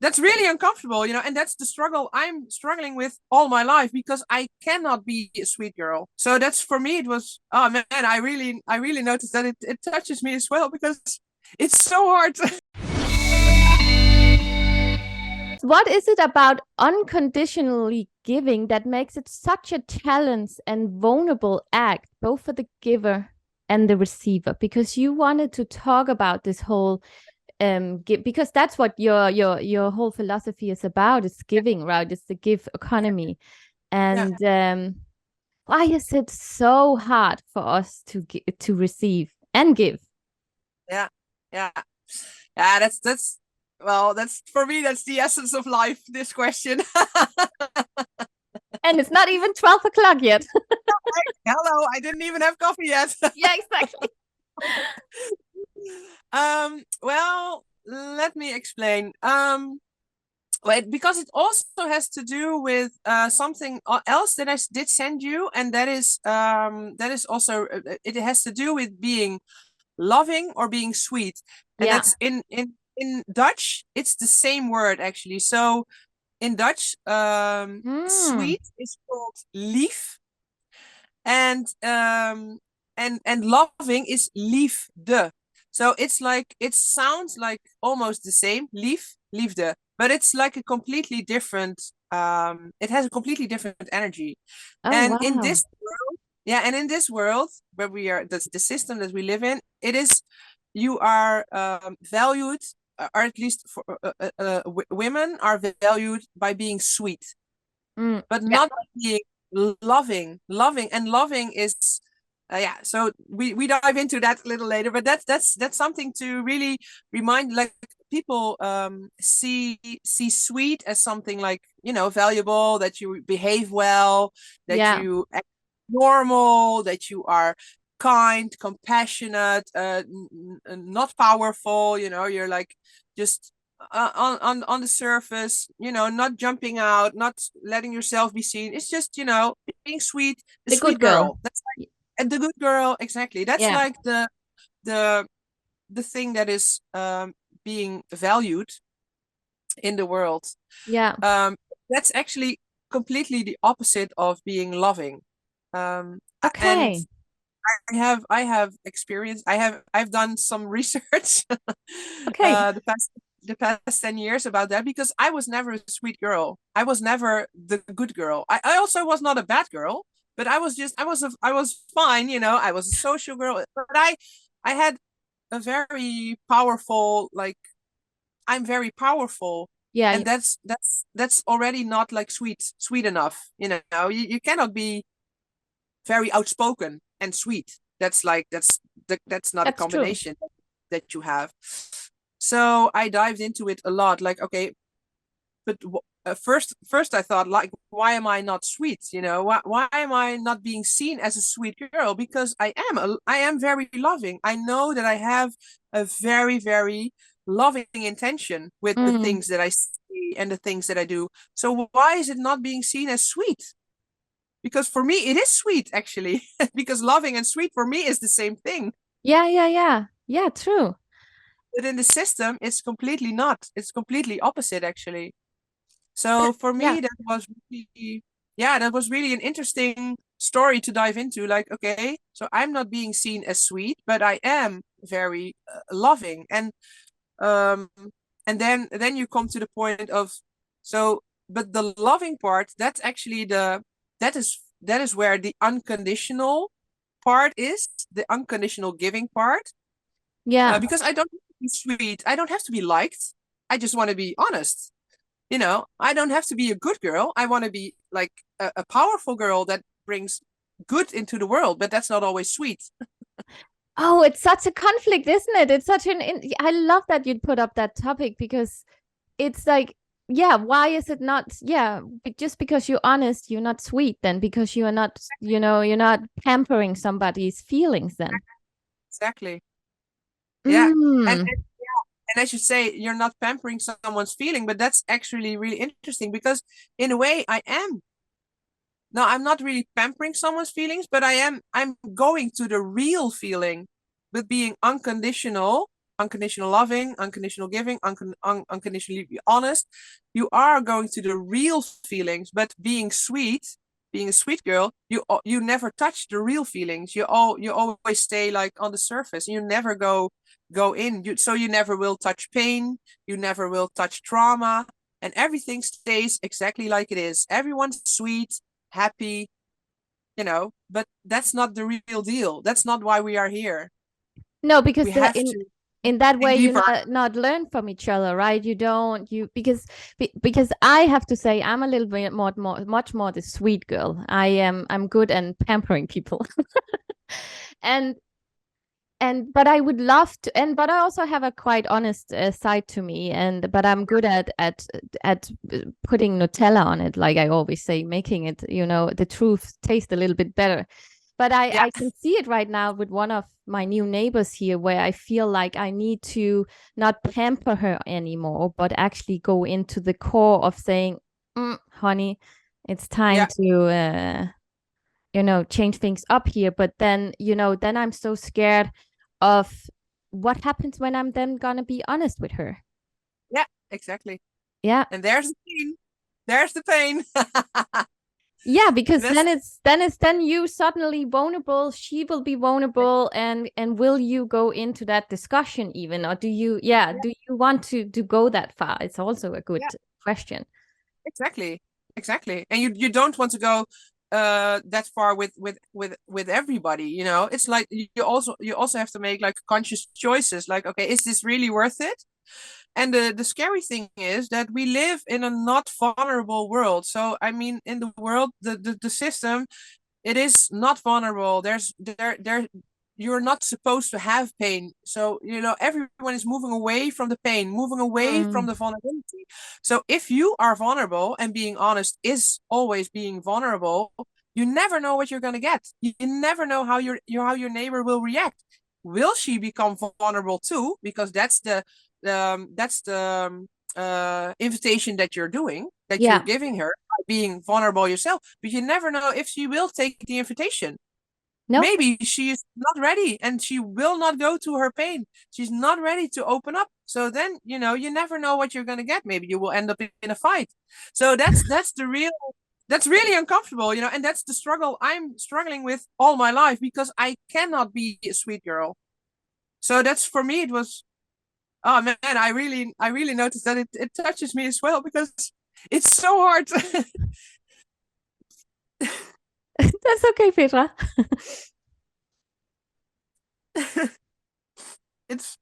that's really uncomfortable, and that's the struggle I'm struggling with all my life because I cannot be a sweet girl. So that's for me. It was, oh man, I really noticed that it touches me as well because it's so hard. What is it about unconditionally giving that makes it such a challenge and vulnerable act, both for the giver and the receiver? Because you wanted to talk about this whole because that's what your whole philosophy is about, is giving, right? It's the give economy. Yeah, And why is it so hard for us to receive and give? yeah, yeah, yeah. That's well, that's for me. That's the essence of life. This question. And it's not even 12 o'clock yet. Hello, I didn't even have coffee yet. Yeah, exactly. Well, let me explain. Wait, because it also has to do with something else that I did send you, and that is also it has to do with being loving or being sweet, and Yeah. that's in Dutch. It's the same word actually. So in Dutch, Mm. sweet is called lief, and loving is liefde. So it's like it sounds like almost the same, liefde, but it's like a completely different. It has a completely different energy, Oh, and in wow. this world, yeah, and in this world where we are, the system that we live in, it is you are valued, or at least for women are valued by being sweet, Mm. but Yeah. not being loving, and loving is yeah. So we dive into that a little later, but that's something to really remind, like people see sweet as something like, valuable, that you behave well, that Yeah. you act normal, that you are kind, compassionate, not powerful, you're like just on the surface, not jumping out, not letting yourself be seen. It's just, being sweet, the The good sweet girl. girl. That's like, and the good girl, exactly. That's Yeah. like the the thing that is being valued in the world. Yeah. Um, that's actually completely the opposite of being loving. And Okay. I have experience. I've done some research Okay. the past 10 years about that, because I was never a sweet girl. I was never the good girl. I also was not a bad girl, but I was fine, I was a social girl, but I had a very powerful, like, I'm very powerful, Yeah. and that's already not like sweet enough. You cannot be very outspoken and sweet. That's like that's not a That's true. combination that you have. So I dived into it a lot. Like, okay, but first I thought, like, why am I not sweet? Why am I not being seen as a sweet girl? Because I am very loving. I know that I have a very, very loving intention with the Mm. things that I see and the things that I do. So why is it not being seen as sweet? Because for me it is sweet, actually. Because loving and sweet for me is the same thing, Yeah, yeah, yeah. Yeah, true. but in the system it's completely not. It's completely opposite, actually. Yeah, So for yeah. me that was really, yeah, that was really an interesting story to dive into. Like, okay, so I'm not being seen as sweet, but I am very loving. Um and then you come to the point of, so, but the loving part, that's actually that is where the unconditional part is, the unconditional giving part. Yeah. Because I don't have to be sweet, I don't have to be liked, I just want to be honest. I don't have to be a good girl, I want to be like a powerful girl that brings good into the world, but that's not always sweet. Oh, it's such a conflict, isn't it? It's such I love that you'd put up that topic because it's like, yeah, why is it not? Yeah, just because you're honest, you're not sweet then, because you are not, you're not pampering somebody's feelings then. Exactly. Yeah. and Mm. and I should say, you're not pampering someone's feeling, but that's actually really interesting, because in a way I am. No, I'm not really pampering someone's feelings, but I'm going to the real feeling with being unconditional. unconditional loving, unconditional giving, unconditionally honest, you are going to the real feelings. But being sweet, being a sweet girl, you never touch the real feelings. You always stay like on the surface. You never go in. So you never will touch pain. You never will touch trauma, and everything stays exactly like it is. Everyone's sweet, happy, but that's not the real deal. That's not why we are here. No, because We have to in that dig way you deeper. not learn from each other, right? You don't you because I have to say I'm a little bit much more the sweet girl. I'm good at pampering people. and but I would love to, and but I also have a quite honest side to me, and but I'm good at putting Nutella on it, like I always say, making it, the truth taste a little bit better. But Yeah, I can see it right now with one of my new neighbors here, where I feel like I need to not pamper her anymore, but actually go into the core of saying, honey, it's time yeah, to change things up here. But then, then I'm so scared of what happens when I'm then gonna be honest with her. yeah, exactly. Yeah. And there's the pain. There's the pain. Yeah, because That's then you suddenly vulnerable, she will be vulnerable, and will you go into that discussion even, or yeah, do you want to go that far? It's also a good yeah, question. exactly, exactly. And you don't want to go that far with everybody. It's like you also have to make like conscious choices. Like, okay, is this really worth it? And the scary thing is that we live in a not vulnerable world. So I mean, in the world, the system, it is not vulnerable. There you're not supposed to have pain. So everyone is moving away from the pain, moving away from Mm, the vulnerability. So if you are vulnerable, and being honest is always being vulnerable, you never know what you're going to get. You never know how your neighbor will react. Will she become vulnerable too? Because that's the invitation that you're doing, that you're yeah. giving her, being vulnerable yourself. But you never know if she will take the invitation. No. Maybe she is not ready and she will not go to her pain. She's not ready to open up. So then, you never know what you're going to get. Maybe you will end up in a fight. So that's really uncomfortable, and that's the struggle I'm struggling with all my life, because I cannot be a sweet girl. So that's, for me, it was, oh man, I really noticed that it touches me as well, because it's so hard. That's okay, Petra. it's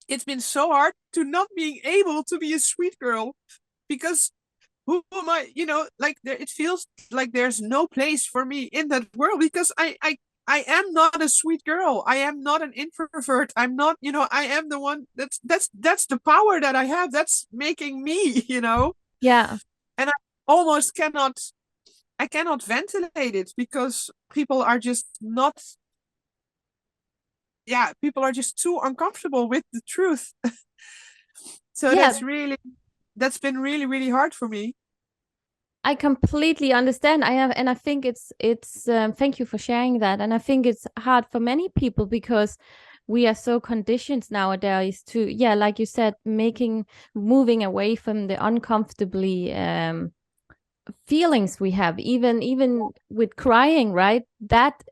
it's been so hard to not being able to be a sweet girl, because who am I? Like, it feels like there's no place for me in that world, because I am not a sweet girl. I am not an introvert. I'm not, I am the one that's the power that I have. That's making me. Yeah. And almost I cannot ventilate it, because people are just not, yeah, people are just too uncomfortable with the truth. So Yeah, that's been really, really hard for me. I completely understand. I think it's thank you for sharing that. And I think it's hard for many people because we are so conditioned nowadays to, yeah, like you said, moving away from the uncomfortably feelings we have, even with crying, right? That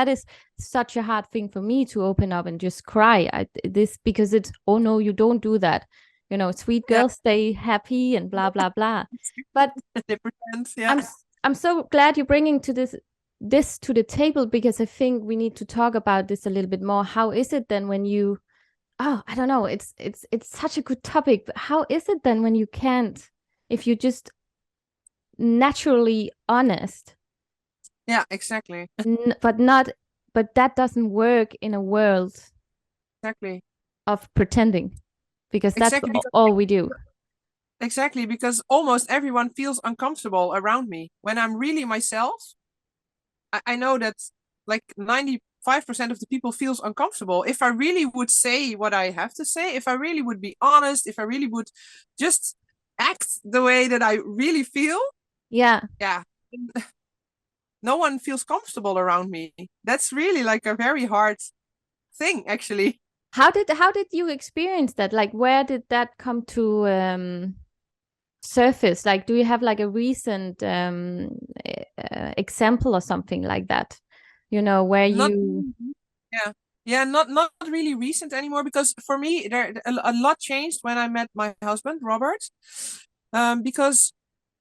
is such a hard thing for me to open up and just cry. This because it's, oh no, you don't do that. Sweet Yeah. girls stay happy and blah blah blah. But They pretend, yeah. I'm I'm so glad you're bringing this to the table, because I think we need to talk about this a little bit more. How is it then when you, oh, I don't know, it's such a good topic, but how is it then when you can't, if you just naturally honest, Yeah, exactly. but not, but that doesn't work in a world Exactly. of pretending, because that's Exactly, because all we do. almost everyone feels uncomfortable around me when I'm really myself. I know that like 95% of the people feels uncomfortable if I really would say what I have to say, if I really would be honest, if I really would just act the way that I really feel. Yeah. Yeah, no one feels comfortable around me. That's really like a very hard thing, actually. How did you experience that? Like, where did that come to surface? Like, do you have like a recent example or something like that? Where Not you. yeah. Yeah, not really recent anymore, because for me a lot changed when I met my husband, Robert. Because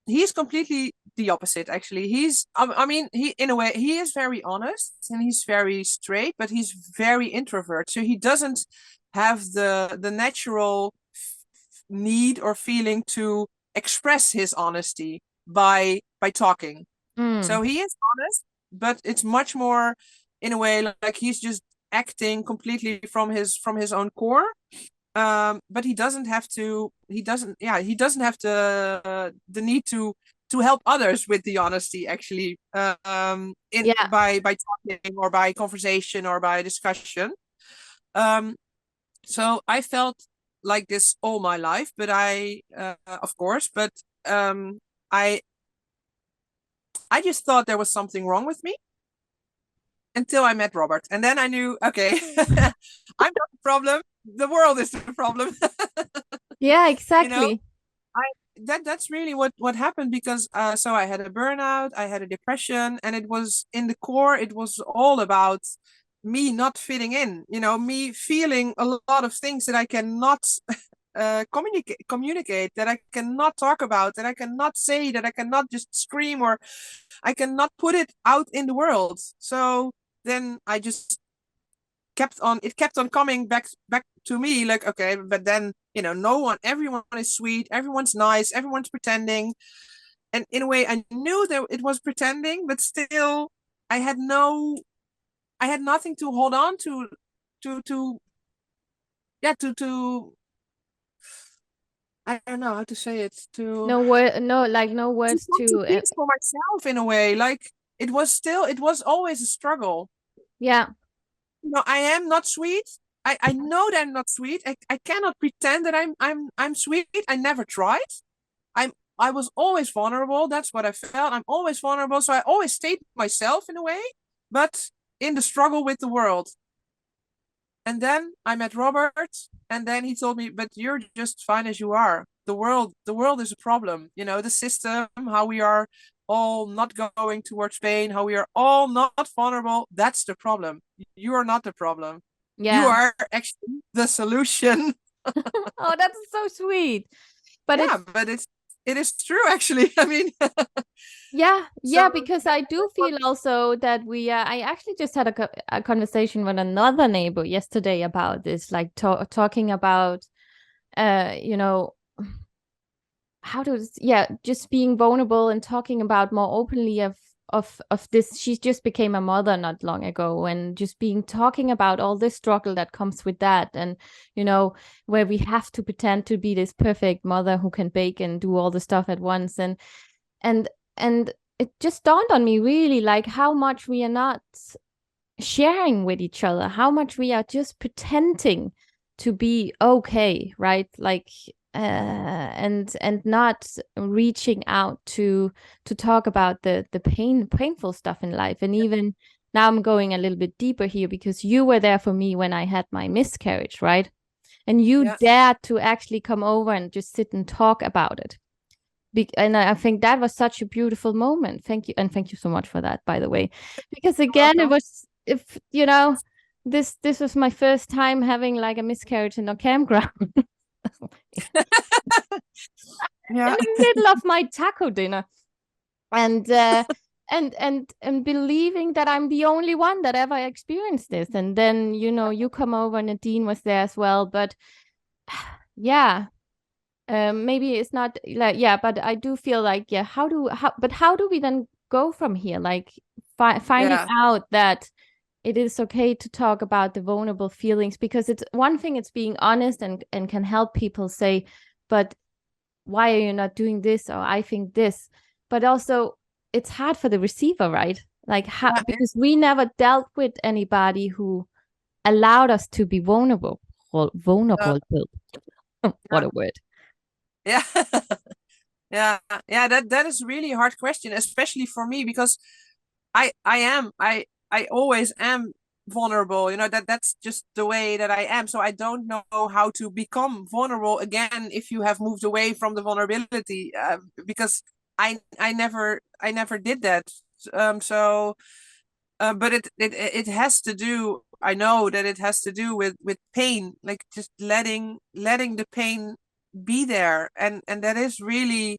he's completely the opposite, actually. I mean, he, in a way, he is very honest and he's very straight, but he's very introvert. So he doesn't have the natural need or feeling to express his honesty by talking. Mm, So he is honest, but it's much more, in a way, like he's just acting completely from his own core. But he doesn't have to. He doesn't. Yeah, he doesn't have the need to help others with the honesty. Actually, in yeah. by talking or by conversation or by discussion. Um, so I felt like this all my life, but of course, but um, I I just thought there was something wrong with me until I met Robert, and then I knew, okay, I'm not the problem. The world is the problem. Yeah, you know, exactly. I that's really what happened, because so I had a burnout, I had a depression, and it was in the core, it was all about me not fitting in. Me feeling a lot of things that I cannot communicate, that I cannot talk about, that I cannot say, that I cannot just scream, or I cannot put it out in the world. So then I just kept on coming back to me, like, okay, but then, no one everyone is sweet, everyone's nice, everyone's pretending. And in a way, I knew that it was pretending, but still i had no I had nothing to hold on to yeah, to I don't know how to say it, No word, no, like no to words come to to. peace for myself, in a way. Like, it was always a struggle. Yeah, I am not sweet. I know that I'm not sweet. I cannot pretend that I'm sweet. I never tried. I was always vulnerable. That's what I felt. I'm always vulnerable. So I always stayed myself, in a way, but in the struggle with the world. And then I met Robert, and then he told me, but you're just fine as you are. The world is a problem. The system, how we are all not going towards pain, how we are all not vulnerable. That's the problem. You are not the problem. You yeah. are actually the solution. Oh, that's so sweet. But Yeah, it's. but it is true, actually. I mean, Yeah, so yeah, because I do that's what. feel also that I actually just had a conversation with another neighbor yesterday about this, like talking about, uh, you know, how to, yeah, just being vulnerable and talking about more openly of this. She just became a mother not long ago, and just being talking about all this struggle that comes with that, and where we have to pretend to be this perfect mother who can bake and do all the stuff at once, and and it just dawned on me really like how much we are not sharing with each other, how much we are just pretending to be okay, right? Like and not reaching out to talk about the painful stuff in life. And even now I'm going a little bit deeper here because you were there for me when I had my miscarriage, right? And you Yeah, dared to actually come over and just sit and talk about it. And I think that was such a beautiful moment. Thank you. And thank you so much for that, by the way. Because you're again, it welcome. was, if this was my first time having like a miscarriage in a campground in Yeah, the middle of my taco dinner. And and believing that I'm the only one that ever experienced this. And then, you come over, Nadine was there as well. But yeah, maybe it's not like, yeah, but I do feel like, yeah, how do we then go from here, like finding yeah, out that it is okay to talk about the vulnerable feelings, because it's one thing, it's being honest and can help people say, but why are you not doing this, or I think this. But also it's hard for the receiver, right? Like, how, yeah, because we never dealt with anybody who allowed us to be vulnerable. yeah, Vulnerable. yeah, What a word. yeah. Yeah, yeah, that is really a hard question, especially for me, because I always am vulnerable. That's just the way that I am. So I don't know how to become vulnerable again if you have moved away from the vulnerability, because I never did that. So but it has to do. I know that it has to do with pain, like just letting the pain be there, and that is really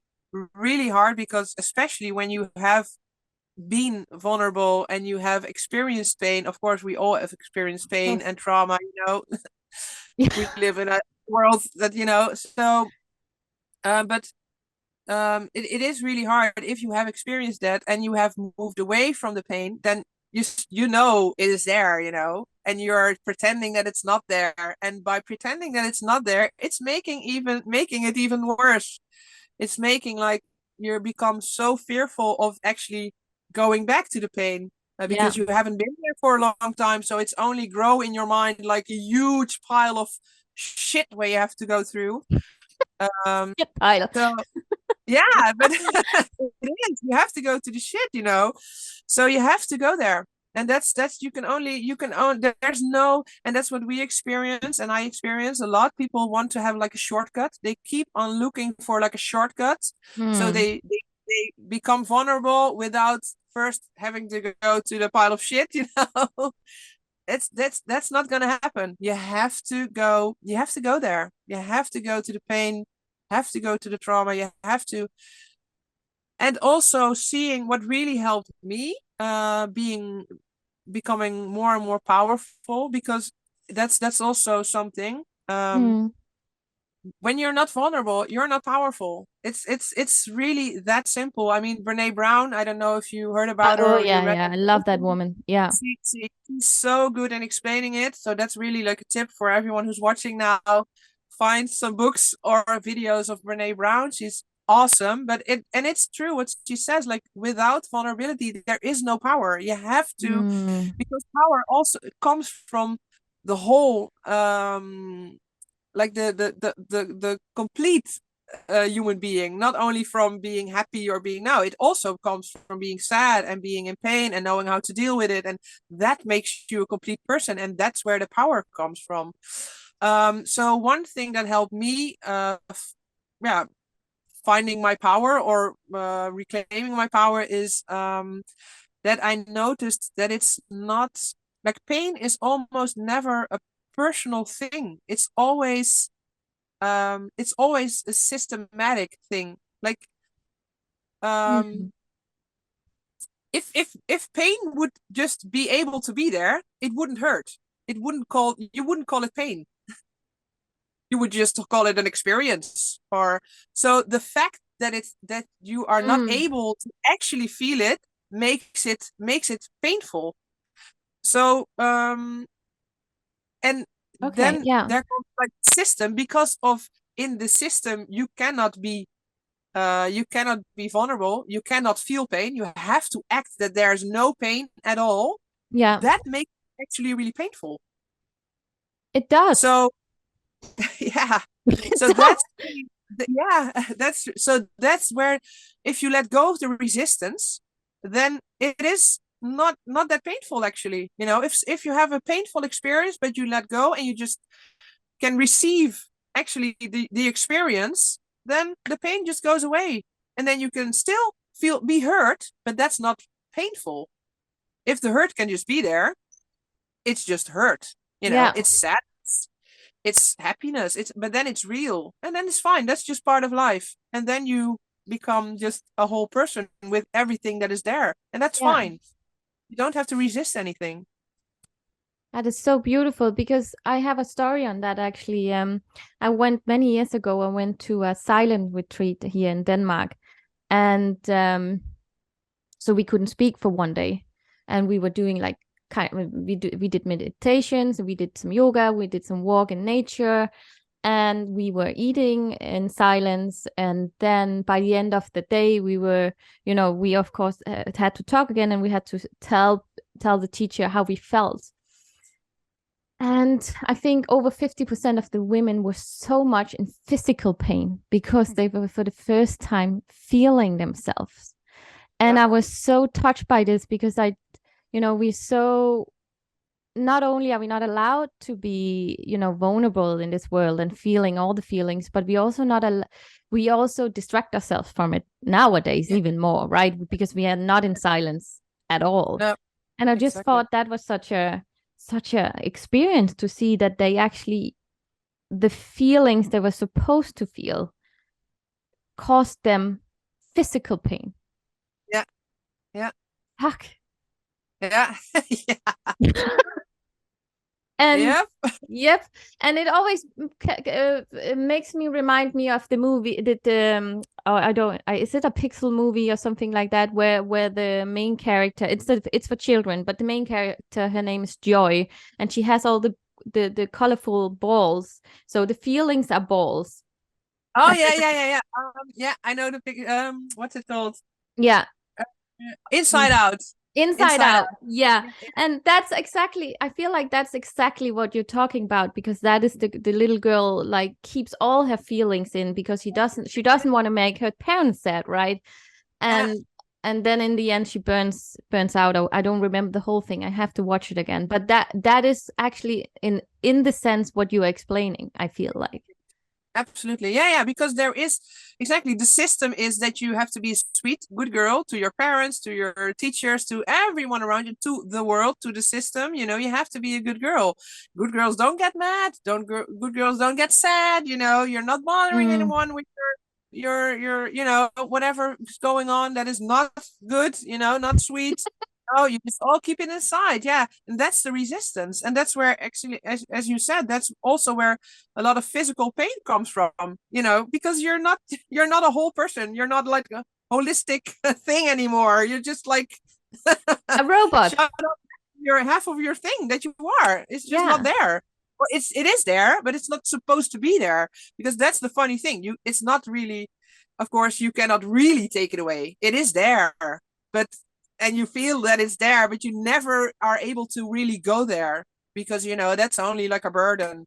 really hard, because especially when you have been vulnerable and you have experienced pain. Of course, we all have experienced pain Yes. and trauma. Yeah. We live in a world that so. But it is really hard if you have experienced that and you have moved away from the pain. Then it is there, and you're pretending that it's not there. And by pretending that it's not there, it's making it even worse. It's making like you become so fearful of actually going back to the pain, Yeah. because you haven't been there for a long time. So it's only grow in your mind like a huge pile of shit where you have to go through. Um, Shit pile. so yeah, but it is. You have to go to the shit. So you have to go there. And that's you can own there's no, and that's what we experience and I experience a lot. People want to have like a shortcut. They keep on looking for like a shortcut. So Hmm. they become vulnerable without first having to go to the pile of shit. That's not gonna happen. You have to go there. You have to go to the pain, have to go to the trauma. You have to. And also seeing what really helped me, being becoming more and more powerful, because that's also something. Hmm. When you're not vulnerable, you're not powerful. It's really that simple. I mean, Brene Brown, I don't know if you heard about Oh her or you yeah, read yeah. her I love book. that woman. Yeah. She's so good in explaining it. So that's really like a tip for everyone who's watching now. Find some books or videos of Brene Brown. She's awesome. It's true what she says. Like, without vulnerability, there is no power. You have to, Hmm. because power also comes from the whole, like the complete human being, not only from being happy or being now. It also comes from being sad and being in pain and knowing how to deal with it, and that makes you a complete person, and that's where the power comes from. So one thing that helped me, yeah, finding my power, or reclaiming my power, is that I noticed that it's not, like, pain is almost never a personal thing. It's always a systematic thing. Like, um Hmm. if pain would just be able to be there, it wouldn't hurt. You wouldn't call it pain. You would just call it an experience. Or so the fact that you are not Hmm. able to actually feel it makes it painful. So and Okay. then Yeah. there comes like system, because of, in the system you cannot be vulnerable. You cannot feel pain. You have to act that there's no pain at all. Yeah. That makes it actually really painful. It does. So yeah. It So does. that's yeah, that's where, if you let go of the resistance, then it is not that painful actually. If you have a painful experience but you let go and you just can receive actually the experience, then the pain just goes away. And then you can still be hurt, but that's not painful. If the hurt can just be there, it's just hurt. Yeah. It's sad, it's happiness, but then it's real, and then it's fine. That's just part of life. And then you become just a whole person with everything that is there, and that's Yeah. fine. You don't have to resist anything. That is so beautiful because I have a story on that actually. I went many years ago. I went to a silent retreat here in Denmark, and so we couldn't speak for one day, and we were doing like we did meditations, we did some yoga, we did some walk in nature, and we were eating in silence. And then by the end of the day, we of course had to talk again, and we had to tell the teacher how we felt. And I think over 50% of the women were so much in physical pain because they were for the first time feeling themselves. And Yeah. I was so touched by this because we so not only are we not allowed to be, vulnerable in this world and feeling all the feelings, but we also we also distract ourselves from it nowadays even more, right? Because we are not in silence at all. No, And I just exactly. thought that was such a experience to see that they actually, the feelings they were supposed to feel caused them physical pain. Yeah. Yeah. Fuck. Yeah. Yeah. And Yep. yep, and it always it makes me remind me of the movie that is it a pixel movie or something like that, where the main character, it's for children, but the main character, her name is Joy, and she has all the colorful balls, so the feelings are balls. Oh yeah. Yeah, I know the big what's it called? Yeah. Inside Out. Inside Out. Yeah. And that's exactly, I feel like that's exactly what you're talking about, because that is the little girl, like, keeps all her feelings in because she doesn't want to make her parents sad, right? Yeah. And then in the end she burns out. I don't remember the whole thing. I have to watch it again. But that is actually in the sense what you're explaining, I feel like. Absolutely. Yeah, because there is exactly, the system is that you have to be a sweet, good girl to your parents, to your teachers, to everyone around you, to the world, to the system. You have to be a good girl. Good girls don't get mad. Good girls don't get sad. You're not bothering anyone with your whatever is going on that is not good, not sweet. Oh, you just all keep it inside. Yeah. And that's the resistance. And that's where actually, as you said, that's also where a lot of physical pain comes from, because you're not a whole person. You're not like a holistic thing anymore. You're just like a robot. Shut up. You're half of your thing that you are. It's just not there. Well, it is there, but it's not supposed to be there, because that's the funny thing. It's not really, of course, you cannot really take it away. It is there, and you feel that it's there, but you never are able to really go there, because that's only like a burden.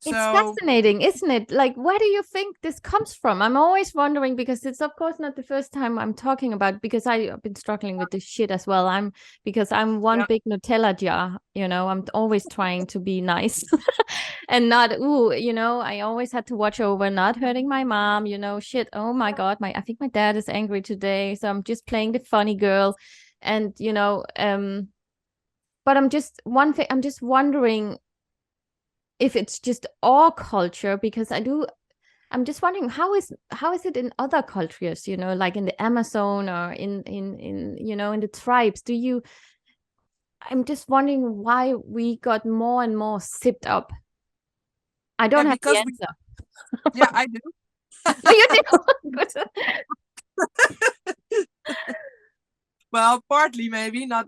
It's So fascinating, isn't it? Like, where do you think this comes from? I'm always wondering, because it's of course not the first time I'm talking about, because I've been struggling with this shit as well. I'm one big Nutella jar, I'm always trying to be nice and not, I always had to watch over not hurting my mom, shit. Oh my God, I think my dad is angry today. So I'm just playing the funny girl. And, but I'm just wondering if it's just our culture, because I'm just wondering how is it in other cultures, like in the Amazon or in in the tribes. I'm just wondering why we got more and more zipped up. I don't have the answer. Yeah, I do. Oh, you do? Well, partly maybe not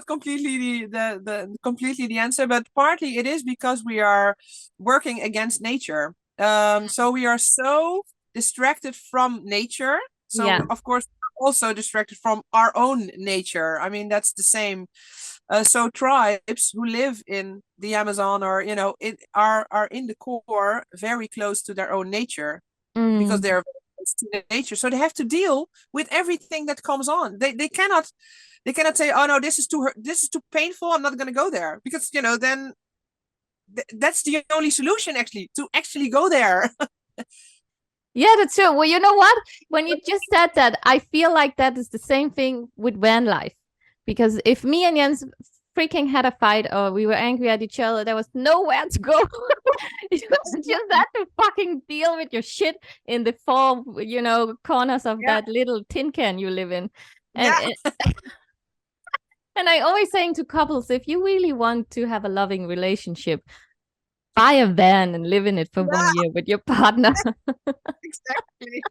completely the completely the answer, but partly it is because we are working against nature. So we are so distracted from nature. So of course also distracted from our own nature. I mean, that's the same. So tribes who live in the Amazon, or are in the core very close to their own nature, because they're to nature, so they have to deal with everything that comes on. They cannot say, oh no, this is too painful, I'm not going to go there, because then that's the only solution, actually, to actually go there. Yeah, that's true. Well, you know what, when you just said that, I feel like that is the same thing with van life, because if me and Jens freaking had a fight or we were angry at each other, there was nowhere to go. You just had to fucking deal with your shit in the four, corners of that little tin can you live in. And and I always saying to couples, if you really want to have a loving relationship, buy a van and live in it for 1 year with your partner. Exactly.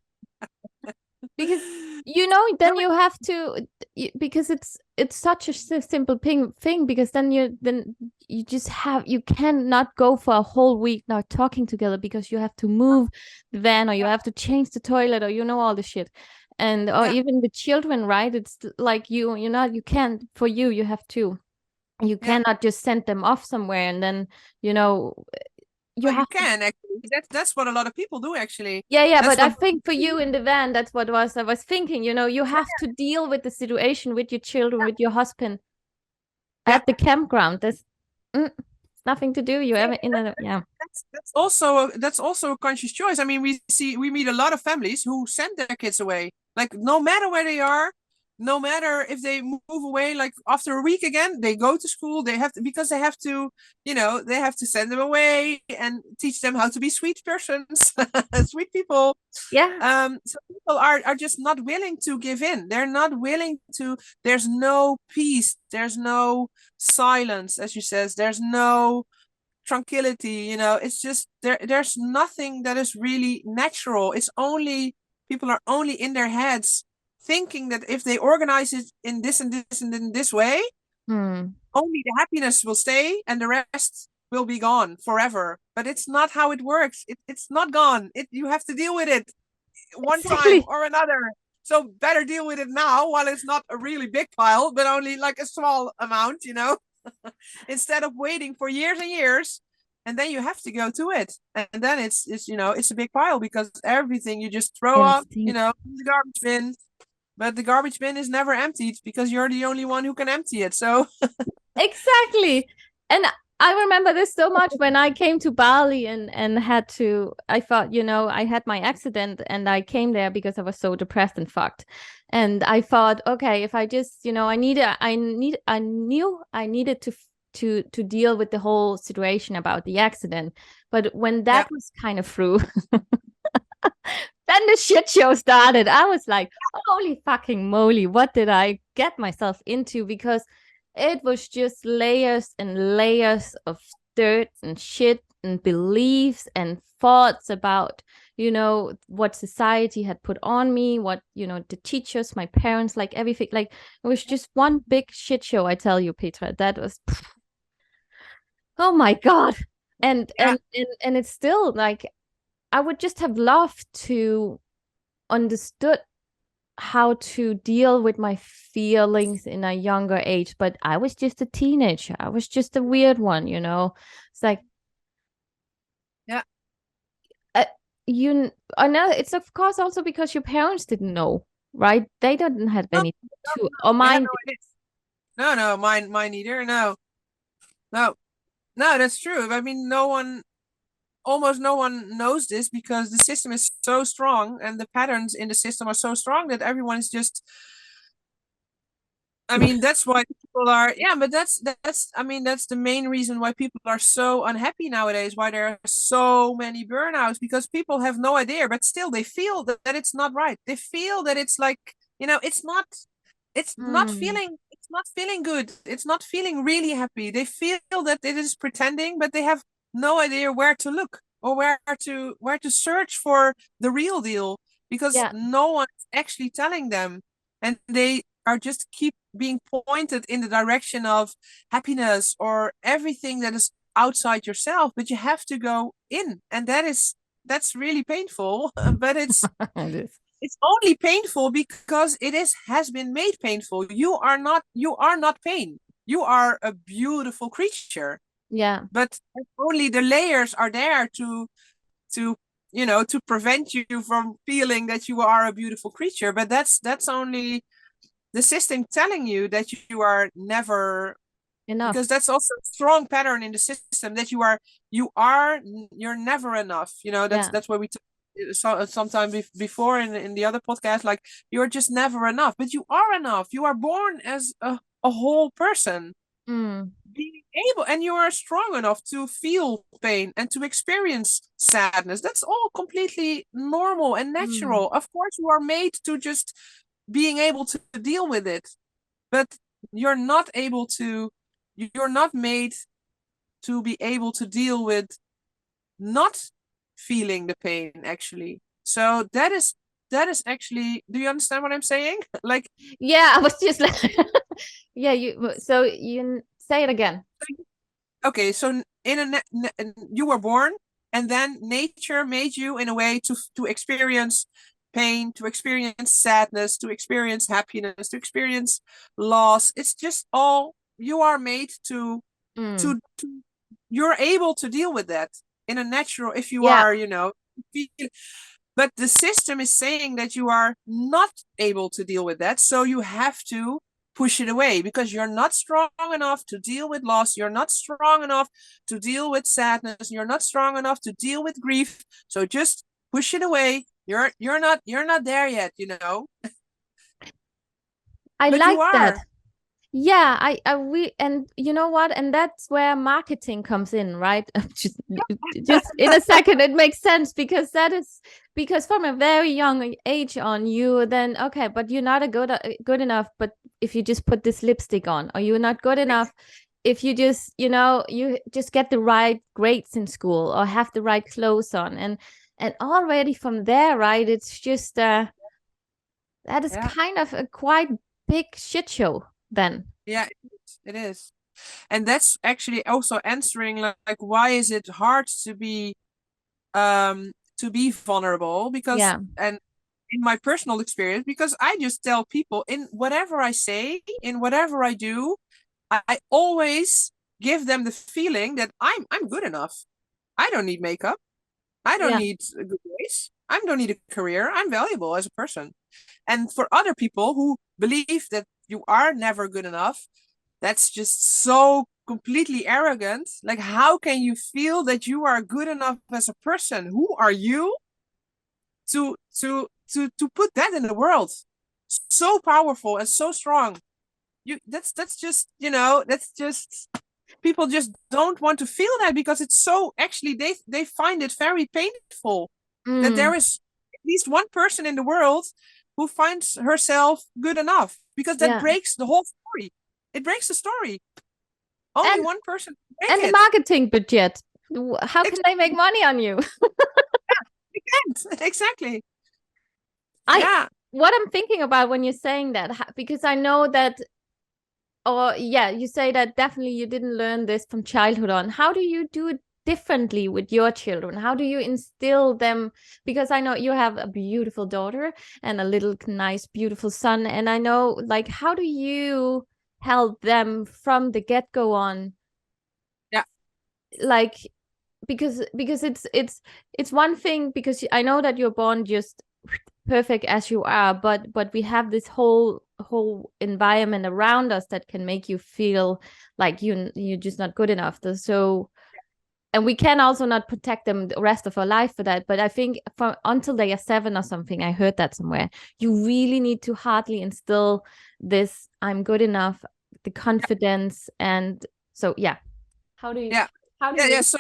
Because then you have to, because it's such a simple thing, because then you just you cannot go for a whole week not talking together, because you have to move the van, or you have to change the toilet, or all the shit. And or even the children, right? It's like you can't, for you have to, you cannot just send them off somewhere and then you can actually. That's what a lot of people do, actually. Yeah, but I think for you in the van, that's what I was thinking. You have to deal with the situation with your children, with your husband. Yeah. at the campground. There's nothing to do. You Yeah, have it in a yeah. that's also a conscious choice. I mean, we meet a lot of families who send their kids away. Like no matter where they are, no matter if they move away, like after a week again, they go to school. They have to because they have to, they have to send them away and teach them how to be sweet persons, sweet people. Yeah, So people are just not willing to give in. They're not willing to. There's no peace. There's no silence, as you says. There's no tranquility. It's just there's nothing that is really natural. It's only people are only in their heads thinking that if they organize it in this and this and in this way, only the happiness will stay and the rest will be gone forever. But it's not how it works. It's not gone. You have to deal with it one time exactly. or another. So better deal with it now while it's not a really big pile, but only like a small amount, instead of waiting for years and years. And then you have to go to it. And then it's a big pile because everything you just throw And up, stinks. the garbage bin. But the garbage bin is never emptied because you're the only one who can empty it. So Exactly. And I remember this so much when I came to Bali and had to, I thought, I had my accident and I came there because I was so depressed and fucked. And I thought, okay, if I just, I knew I needed to deal with the whole situation about the accident. But when yeah, that was kind of through, then the shit show started. I was like, holy fucking moly, what did I get myself into? Because it was just layers and layers of dirt and shit and beliefs and thoughts about, what society had put on me, what, the teachers, my parents, like everything. Like it was just one big shit show, I tell you, Petra. That was, oh my God. And yeah, and and it's still like I would just have loved to understood how to deal with my feelings in a younger age, but I was just a teenager. I was just a weird one. It's like yeah. uh, I know it's of course also because your parents didn't know, right? They didn't have No, any no, to no. or They had mine. no idea. No, mine either. No, no, no. That's true. I mean, almost no one knows this because the system is so strong and the patterns in the system are so strong that everyone is just. I mean, that's why people are. Yeah, but that's. I mean, that's the main reason why people are so unhappy nowadays. Why there are so many burnouts because people have no idea, but still they feel that it's not right. They feel that it's like it's not. It's not Mm, feeling. It's not feeling good. It's not feeling really happy. They feel that it is pretending, but they have no idea where to look or where to search for the real deal because yeah. no one is actually telling them, and they are just keep being pointed in the direction of happiness or everything that is outside yourself, but you have to go in, and that's really painful. But it's only painful because has been made painful. You are not pain. You are a beautiful creature, Yeah. but only the layers are there to to prevent you from feeling that you are a beautiful creature. But that's only the system telling you that you are never, Enough. because that's also a strong pattern in the system that you're never enough. That's Yeah. that's where we sometime before in the other podcast, like you're just never enough, but you are enough. You are born as a whole person, Mm, being able, and you are strong enough to feel pain and to experience sadness. That's all completely normal and mm. natural. Of course you are made to just being able to deal with it, but you're not able to you're not made to be able to deal with not feeling the pain, actually. So that is actually, do you understand what I'm saying? Like, Yeah, I was just like, yeah. So you say it again. okay, so you were born, and then nature made you in a way to experience pain, to experience sadness, to experience happiness, to experience loss. It's just all you are made Mm, to you're able to deal with that in a natural, if you yeah. are, feel, but the system is saying that you are not able to deal with that, so you have to push it away because you're not strong enough to deal with loss. You're not strong enough to deal with sadness. You're not strong enough to deal with grief. So just push it away. You're not there yet, you know. I But you like that. are. Yeah, and you know what? And that's where marketing comes in, right? Just in a second, it makes sense because because from a very young age on, you then okay, but you're not a good enough. But if you just put this lipstick on, or you're not good enough, if you just you just get the right grades in school or have the right clothes on, and already from there, right? It's just that is Yeah. kind of a quite big shit show then. Yeah, it is. And that's actually also answering like why is it hard to be vulnerable, because Yeah. and in my personal experience, because I just tell people in whatever I say, in whatever I do, I always give them the feeling that I'm good enough. I don't need makeup. I don't Yeah. need a good grades. I don't need a career. I'm valuable as a person. And for other people who believe that you are never good enough, that's just so completely arrogant. Like, how can you feel that you are good enough as a person? Who are you to put that in the world? So powerful and so strong. That's just, that's just, people just don't want to feel that because it's so, actually they find it very painful that there Mm, is at least one person in the world who finds herself good enough, because that yeah. breaks the whole story. It breaks the story. Only And one person can break the it. marketing budget. How can they make Exactly. money on you? Exactly. I Yeah. what I'm thinking about when you're saying that, because I know that, or yeah, you say that definitely you didn't learn this from childhood on. How do you do it differently with your children? How do you instill them? Because I know you have a beautiful daughter and a little nice, beautiful son. And I know, like, how do you help them from the get-go on? Yeah. Like, because it's one thing, because I know that you're born just perfect as you are, but we have this whole environment around us that can make you feel like you're just not good enough. So, and we can also not protect them the rest of our life for that. But I think from until they are 7 or something, I heard that somewhere, you really need to hardly instill this I'm good enough, the confidence. And so yeah, how do you Yeah. how do Yeah. you Yeah. So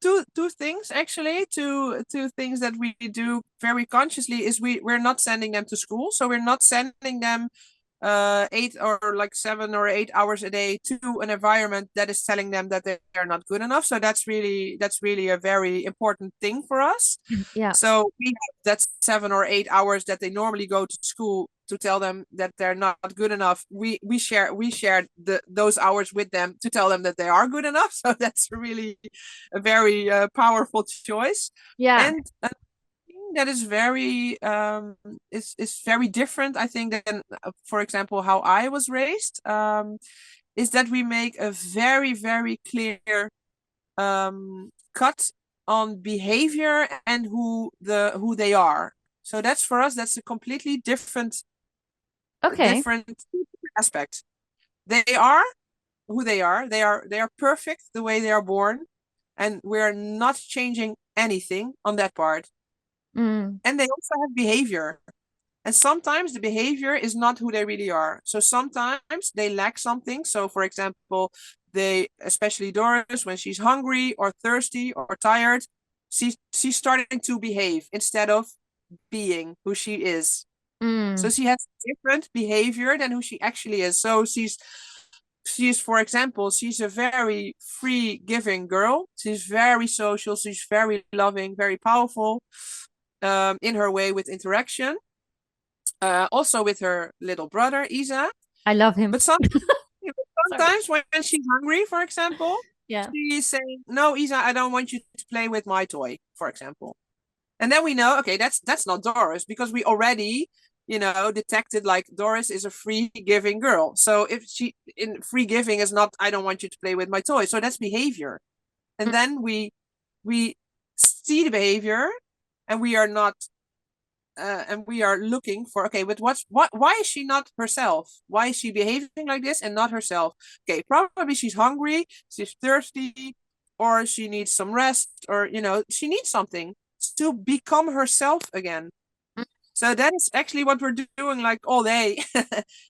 two things, actually, two things that we do very consciously is we're not sending them to school. So we're not sending them 8 or like 7 or 8 hours a day to an environment that is telling them that they're not good enough. So that's really a very important thing for us. yeah. So we have that 7 or 8 hours that they normally go to school to tell them that they're not good enough. We share those hours with them to tell them that they are good enough. So that's really a very powerful choice. Yeah. And that is very is very different, I think, than for example how I was raised, is that we make a very clear cut on behavior and who they are. So that's, for us, that's a completely Okay. different aspect. They are who they are. They are perfect the way they are born, and we're not changing anything on that part. Mm, And they also have behavior. And sometimes the behavior is not who they really are. So sometimes they lack something. So, for example, especially Doris, when she's hungry or thirsty or tired, she's starting to behave instead of being who she is. So mm, she has different behavior than who she actually is. So for example, she's a very free giving girl. She's very social. She's very loving, very powerful, in her way with interaction. Also with her little brother, Isa. I love him. But Sorry. sometimes when she's hungry, for example, Yeah. she's saying, "No, Isa, I don't want you to play with my toy," for example. And then we know, okay, that's not Doris, because we already, detected like Doris is a free giving girl. So if she in free giving is not, I don't want you to play with my toy. So that's behavior. And Mm, then we see the behavior, and we are not and we are looking for, okay, but why is she not herself? Why is she behaving like this and not herself? Okay, probably she's hungry, she's thirsty, or she needs some rest, or she needs something to become herself again. So that is actually what we're doing like all day.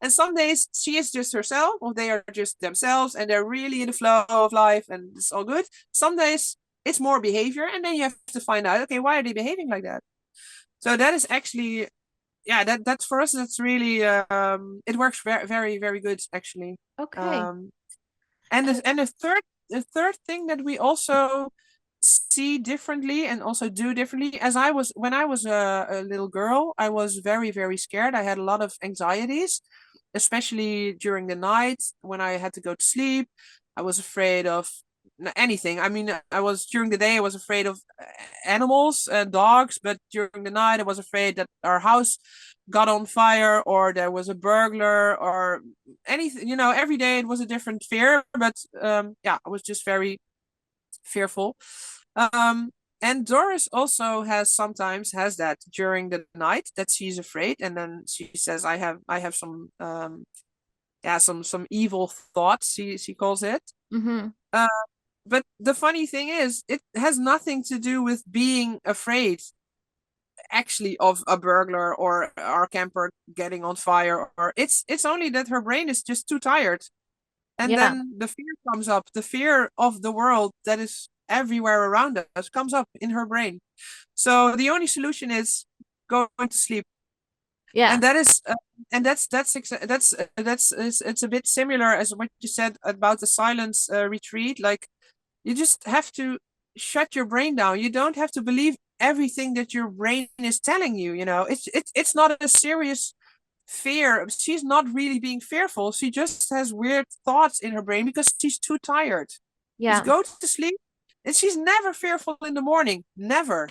And some days she is just herself, or they are just themselves, and they're really in the flow of life, and it's all good. Some days it's more behavior, and then you have to find out, okay, why are they behaving like that? So that is actually, yeah, that's for us. That's really, it works very, very, very good actually. Okay. Um, and the third thing that we also see differently and also do differently, as when I was a little girl, I was very, very scared. I had a lot of anxieties, especially during the night when I had to go to sleep. I was afraid of anything. I mean, I was during the day, I was afraid of animals and dogs, but during the night, I was afraid that our house got on fire, or there was a burglar, or anything. Every day it was a different fear, but yeah, I was just very fearful. Um, and Doris also sometimes has that during the night, that she's afraid, and then she says, "I have some yeah, some evil thoughts." She calls it. Mm-hmm. Uh, but the funny thing is, it has nothing to do with being afraid actually of a burglar or our camper getting on fire, or it's only that her brain is just too tired, and Yeah. then the fear comes up. The fear of the world that is everywhere around us comes up in her brain. So the only solution is going to sleep. Yeah. And that is and that's it's a bit similar as what you said about the silence retreat. Like, you just have to shut your brain down. You don't have to believe everything that your brain is telling you. It's not a serious fear. She's not really being fearful. She just has weird thoughts in her brain because she's too tired. Just Yeah. go to sleep. And she's never fearful in the morning. Never.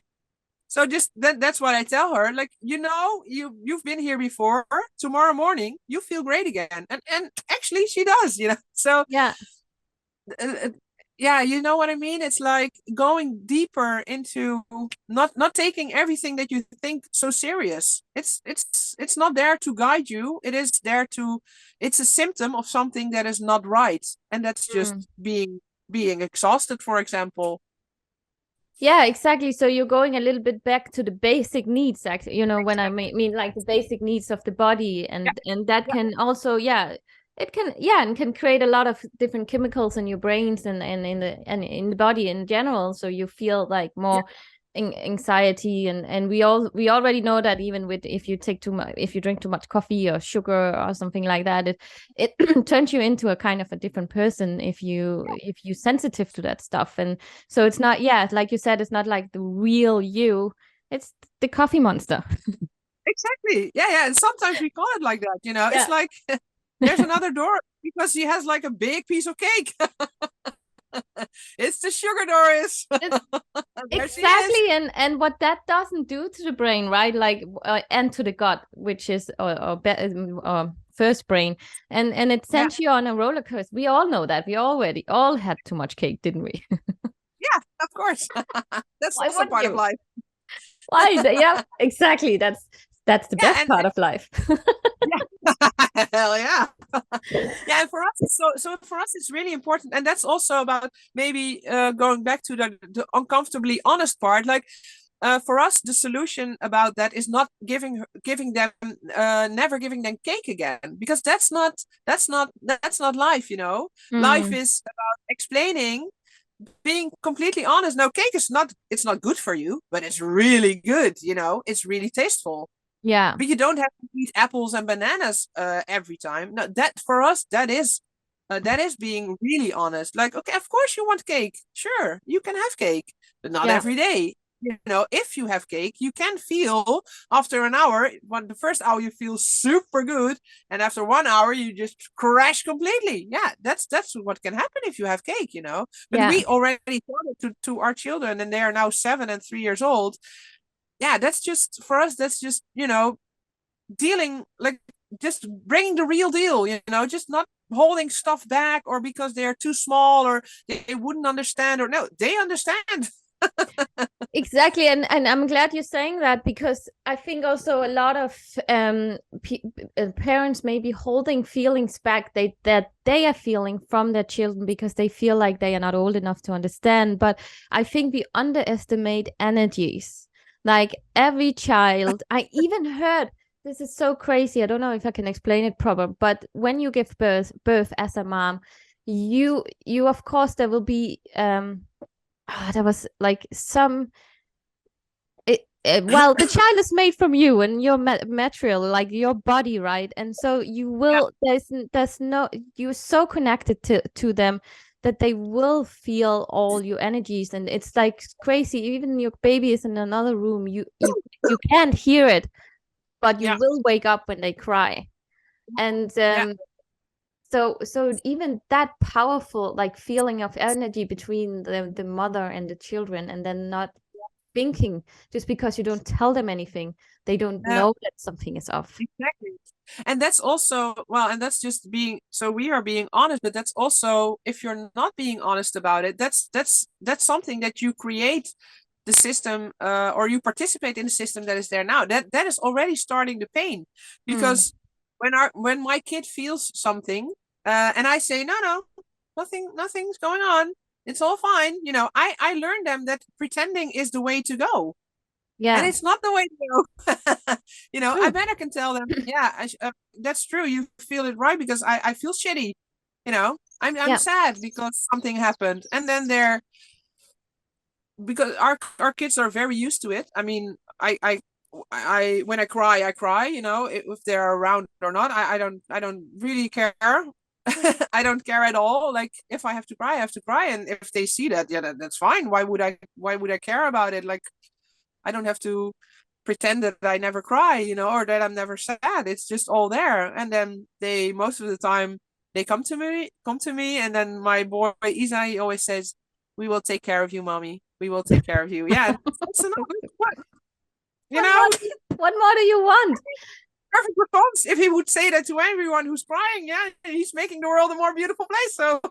So just that's what I tell her. Like, you've been here before. Tomorrow morning, you feel great again. And actually she does. So Yeah. uh, yeah, you know what I mean? It's like going deeper into not taking everything that you think so serious. It's not there to guide you. It's a symptom of something that is not right. And that's Mm. just being exhausted, for example. Yeah, exactly. So you're going a little bit back to the basic needs, actually, when I mean like the basic needs of the body, Yeah, and that yeah, can also, yeah, it can, yeah, and can create a lot of different chemicals in your brains and in the body in general. So you feel like yeah, more anxiety, and we already know that even with if you take too much, if you drink too much coffee or sugar or something like that, it turns you into a kind of a different person if you sensitive to that stuff. And so it's not, yeah, like you said, it's not like the real you. It's the coffee monster. exactly. Yeah, yeah. And sometimes we call it like that. It's Yeah. like there's another door because she has like a big piece of cake. It's the sugar Doris. It's There she is. exactly, and what that doesn't do to the brain, right? Like, and to the gut, which is first brain, and it Yeah, sends you on a roller coaster. We all know that. We already all had too much cake, didn't we? yeah, of course. That's Why also wouldn't part of you? life. Why? Yeah, exactly. That's the Yeah, best and part of life. yeah, hell yeah. Yeah, and for us, so for us, it's really important, and that's also about maybe going back to the uncomfortably honest part. Like, for us, the solution about that is not giving them never giving them cake again, because that's not life. Life Mm, is about explaining, being completely honest. No, cake is not, it's not good for you, but it's really good. It's really tasteful. yeah, But you don't have to eat apples and bananas every time. No, that for us, that is being really honest. Like, okay, of course you want cake. Sure, you can have cake, but not yeah, every day. If you have cake, you can feel after an hour. When the first hour you feel super good, and after 1 hour you just crash completely. Yeah, that's what can happen if you have cake. But yeah, we already taught it to our children, and they are now 7 and 3 years old. Yeah, that's just for us. That's just dealing, like, just bringing the real deal, just not holding stuff back, or because they're too small, or they wouldn't understand, or no, they understand. Exactly, and I'm glad you're saying that, because I think also a lot of parents may be holding feelings back that they are feeling from their children because they feel like they are not old enough to understand. But I think we underestimate energies. Like every child, I even heard, this is so crazy. I don't know if I can explain it proper, but when you give birth as a mom, you of course there will be there was like some well, the child is made from you and your material, like your body, right? And so you Yeah, will, there's no, you're so connected to them that they will feel all your energies. And it's like crazy. Even your baby is in another room, you can't hear it, but you yeah, will wake up when they cry. And yeah, so even that powerful like feeling of energy between the mother and the children, and then not thinking, just because you don't tell them anything, they don't yeah, know that something is off. exactly. And that's also, well, and that's just being, so we are being honest, but that's also, if you're not being honest about it, that's something that you create the system, or you participate in the system that is there now. That is already starting the pain, Mm. because when my kid feels something, and I say, no, nothing's going on, it's all fine, I learned them that pretending is the way to go, and Yeah. it's not the way to go. I True. better can tell them, yeah, that's true, you feel it, right, because I feel shitty, I'm Yeah. sad because something happened, and then they're, because our kids are very used to it. I mean, I when I cry, if they're around or not. I don't really care. I don't care at all. Like, if I have to cry, I have to cry, and if they see that, yeah, that's fine. Why would I care about it? Like, I don't have to pretend that I never cry, or that I'm never sad. It's just all there. And then they, most of the time, they come to me, and then my boy Isa, he always says, "We will take care of you, mommy. We will take care of you." Yeah, and that's enough. What you What know, more? What more do you want? perfect response. If he would say that to everyone who's crying, yeah, he's making the world a more beautiful place. So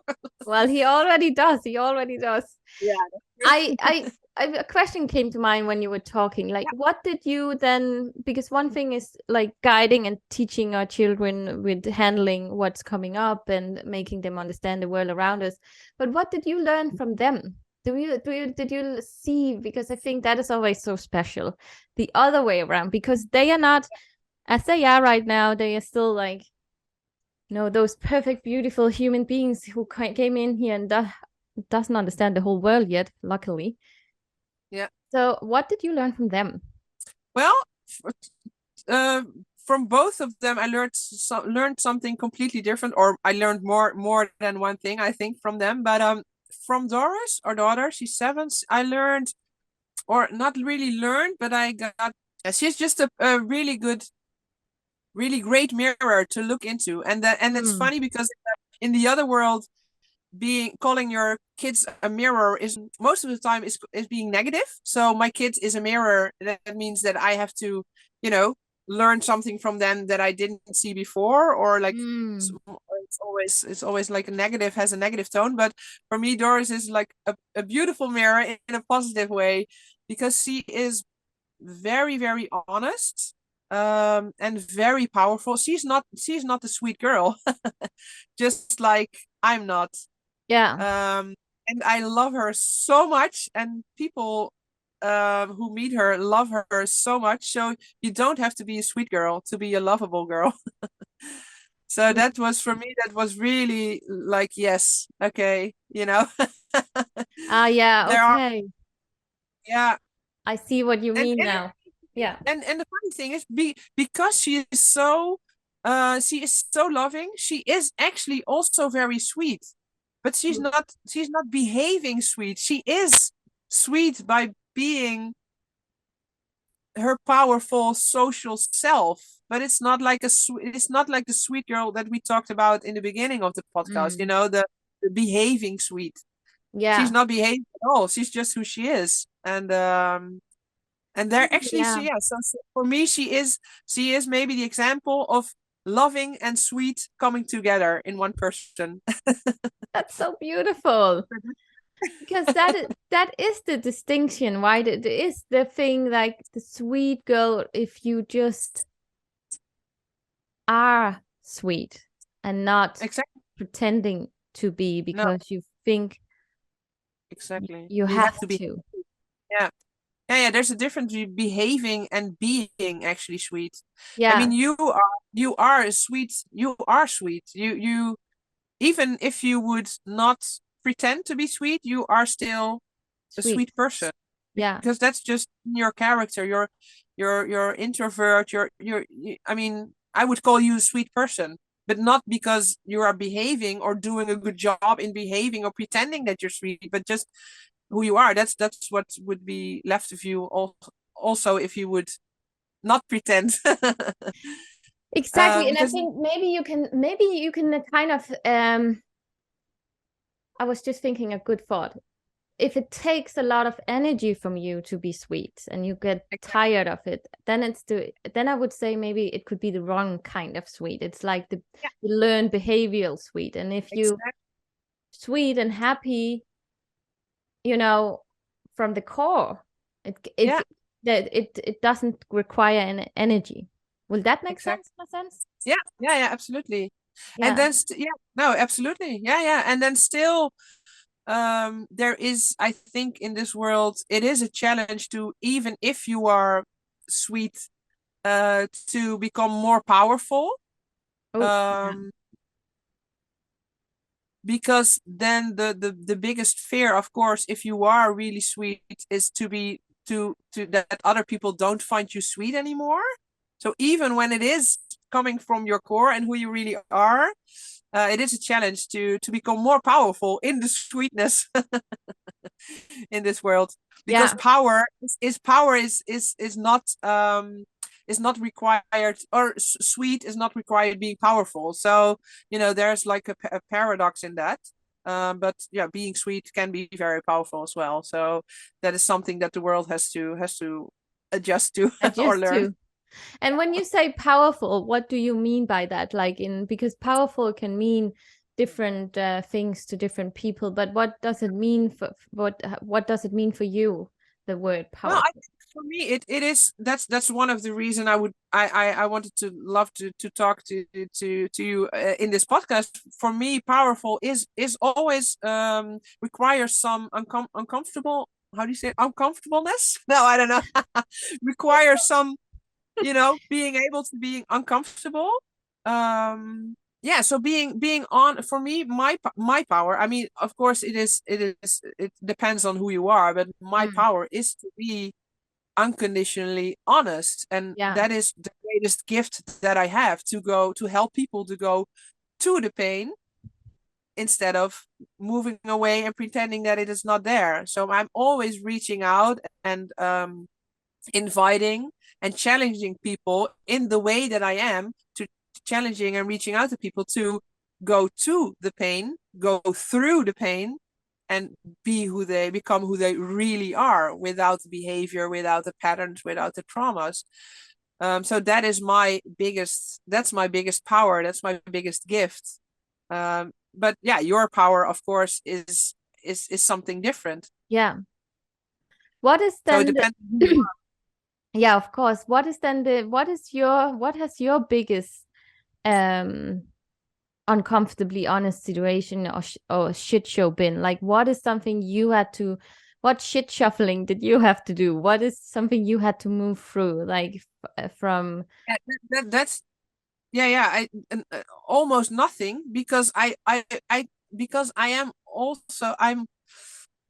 Well, he already does. He already does. yeah, I, I, a question came to mind when you were talking. Like, what did you then? Because one thing is like guiding and teaching our children with handling what's coming up and making them understand the world around us. But what did you learn from them? Did you see? Because I think that is always so special. The other way around, because they are not as they are right now. They are still like, those perfect, beautiful human beings who came in here and doesn't understand the whole world yet, luckily. yeah. So what did you learn from them? Well, uh, from both of them, I learned something completely different, or I learned more than one thing, I think, from them. But from Doris, our daughter, she's 7. I learned, or not really learned, but I got. She's just a really good, really great mirror to look into, and it's Mm. funny because in the other world, calling your kids a mirror is most of the time is being negative. So my kid is a mirror. That means that I have to, you know, learn something from them that I didn't see before, or like Mm. it's always like a negative, has a negative tone. But for me, Doris is like a beautiful mirror in a positive way, because she is very, very honest, and very powerful. She's not the sweet girl, just like I'm not. Yeah. And I love her so much, and people who meet her love her so much. So you don't have to be a sweet girl to be a lovable girl. So Mm. that was, for me, that was really like, yes, okay, Ah, yeah. there are, Okay. yeah, I see what you and mean and now. Yeah. and the funny thing is, because she is so loving, she is actually also very sweet, but she's not behaving sweet. She is sweet by being her powerful social self, but it's not like the sweet girl that we talked about in the beginning of the podcast, Mm. the behaving sweet. She's Yeah. not behaving at all. She's just who she is. And they're actually, Yeah. yeah, so for me, she is maybe the example of loving and sweet coming together in one person. That's so beautiful. because that is the distinction, right? It is the thing, like the sweet girl, if you just are sweet and not Exactly. pretending to be No, because you think exactly. you You have have to be. to. Yeah. Yeah. There's a difference between behaving and being actually sweet. I mean, Yeah, you are a sweet. You are sweet. You even if you would not pretend to be sweet, you are still a sweet. sweet person Yeah, because that's just your character. You're introvert. I mean, I would call you a sweet person, but not because you are behaving or doing a good job in behaving or pretending that you're sweet, but just who you are. That's what would be left of you. Also, if you would not pretend, exactly. And I because think maybe you can kind of I was just thinking a good thought. If it takes a lot of energy from you to be sweet and you get tired of it, then I would say maybe it could be the wrong kind of sweet. It's like the yeah, learned behavioral sweet. And if you exactly, sweet and happy, you know, from the core, yeah, it doesn't require an energy. Will that make exactly. sense? My sense? Yeah, absolutely. And Yeah. then, yeah, no, absolutely. Yeah. And then still, there is, I think, in this world, it is a challenge to, even if you are sweet, to become more powerful. Oh, yeah. Um, because then the biggest fear, of course, if you are really sweet, is to that other people don't find you sweet anymore. So even when it is coming from your core and who you really are, it is a challenge to become more powerful in the sweetness in this world, because Yeah. power is not required, or sweet is not required being powerful. So there's like a paradox in that. But yeah, being sweet can be very powerful as well. So that is something that the world has to adjust to I or just learn. do. And when you say powerful, what do you mean by that? Like because powerful can mean different things to different people, but what does it mean for what does it mean for you, the word Well, I powerful? think for me it is that's one of the reason I wanted to love to talk to you in this podcast. For me, powerful is always requires some uncomfortable, how do you say it? Uncomfortableness? No, I don't know. Requires some, being able to be uncomfortable. Yeah, so being on, for me, my power, I mean, of course, it depends on who you are, but my Mm, power is to be unconditionally honest, and yeah, that is the greatest gift that I have, to help people to go to the pain instead of moving away and pretending that it is not there. So I'm always reaching out and inviting and challenging people in the way that I am, to challenging and reaching out to people to go to the pain, go through the pain, and become who they really are, without the behavior, without the patterns, without the traumas. So that's my biggest power. That's my biggest gift. But yeah, your power, of course, is something different. yeah. What is So it then depends on who you the yeah, of course. What is then the what has your biggest um uncomfortably honest situation or shit show been? Like, what is something you had to, what shit shuffling did you have to do? What is something you had to move through, like from? are. That's yeah. Almost nothing, because I because I am also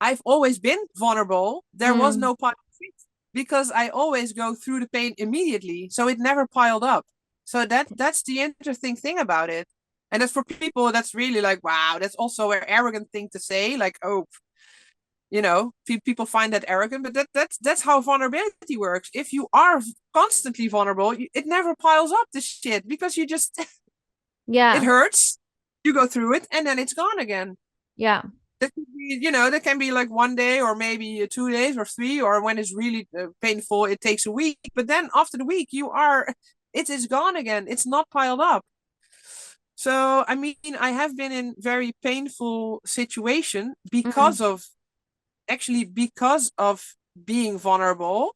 I've always been vulnerable. There was Mm, no pile of shit, because I always go through the pain immediately, so it never piled up. So that's the interesting thing about it. And that's, for people, that's really like, wow, that's also an arrogant thing to say, like, oh, people find that arrogant, but that's how vulnerability works. If you are constantly vulnerable, it never piles up the shit, because you just it yeah, hurts, you go through it, and then it's gone again. yeah, That can be like one day, or maybe 2 days or three, or when it's really painful, it takes a week. But then after the week, it is gone again. It's not piled up. So I mean, I have been in very painful situation mm, because of actually because of being vulnerable.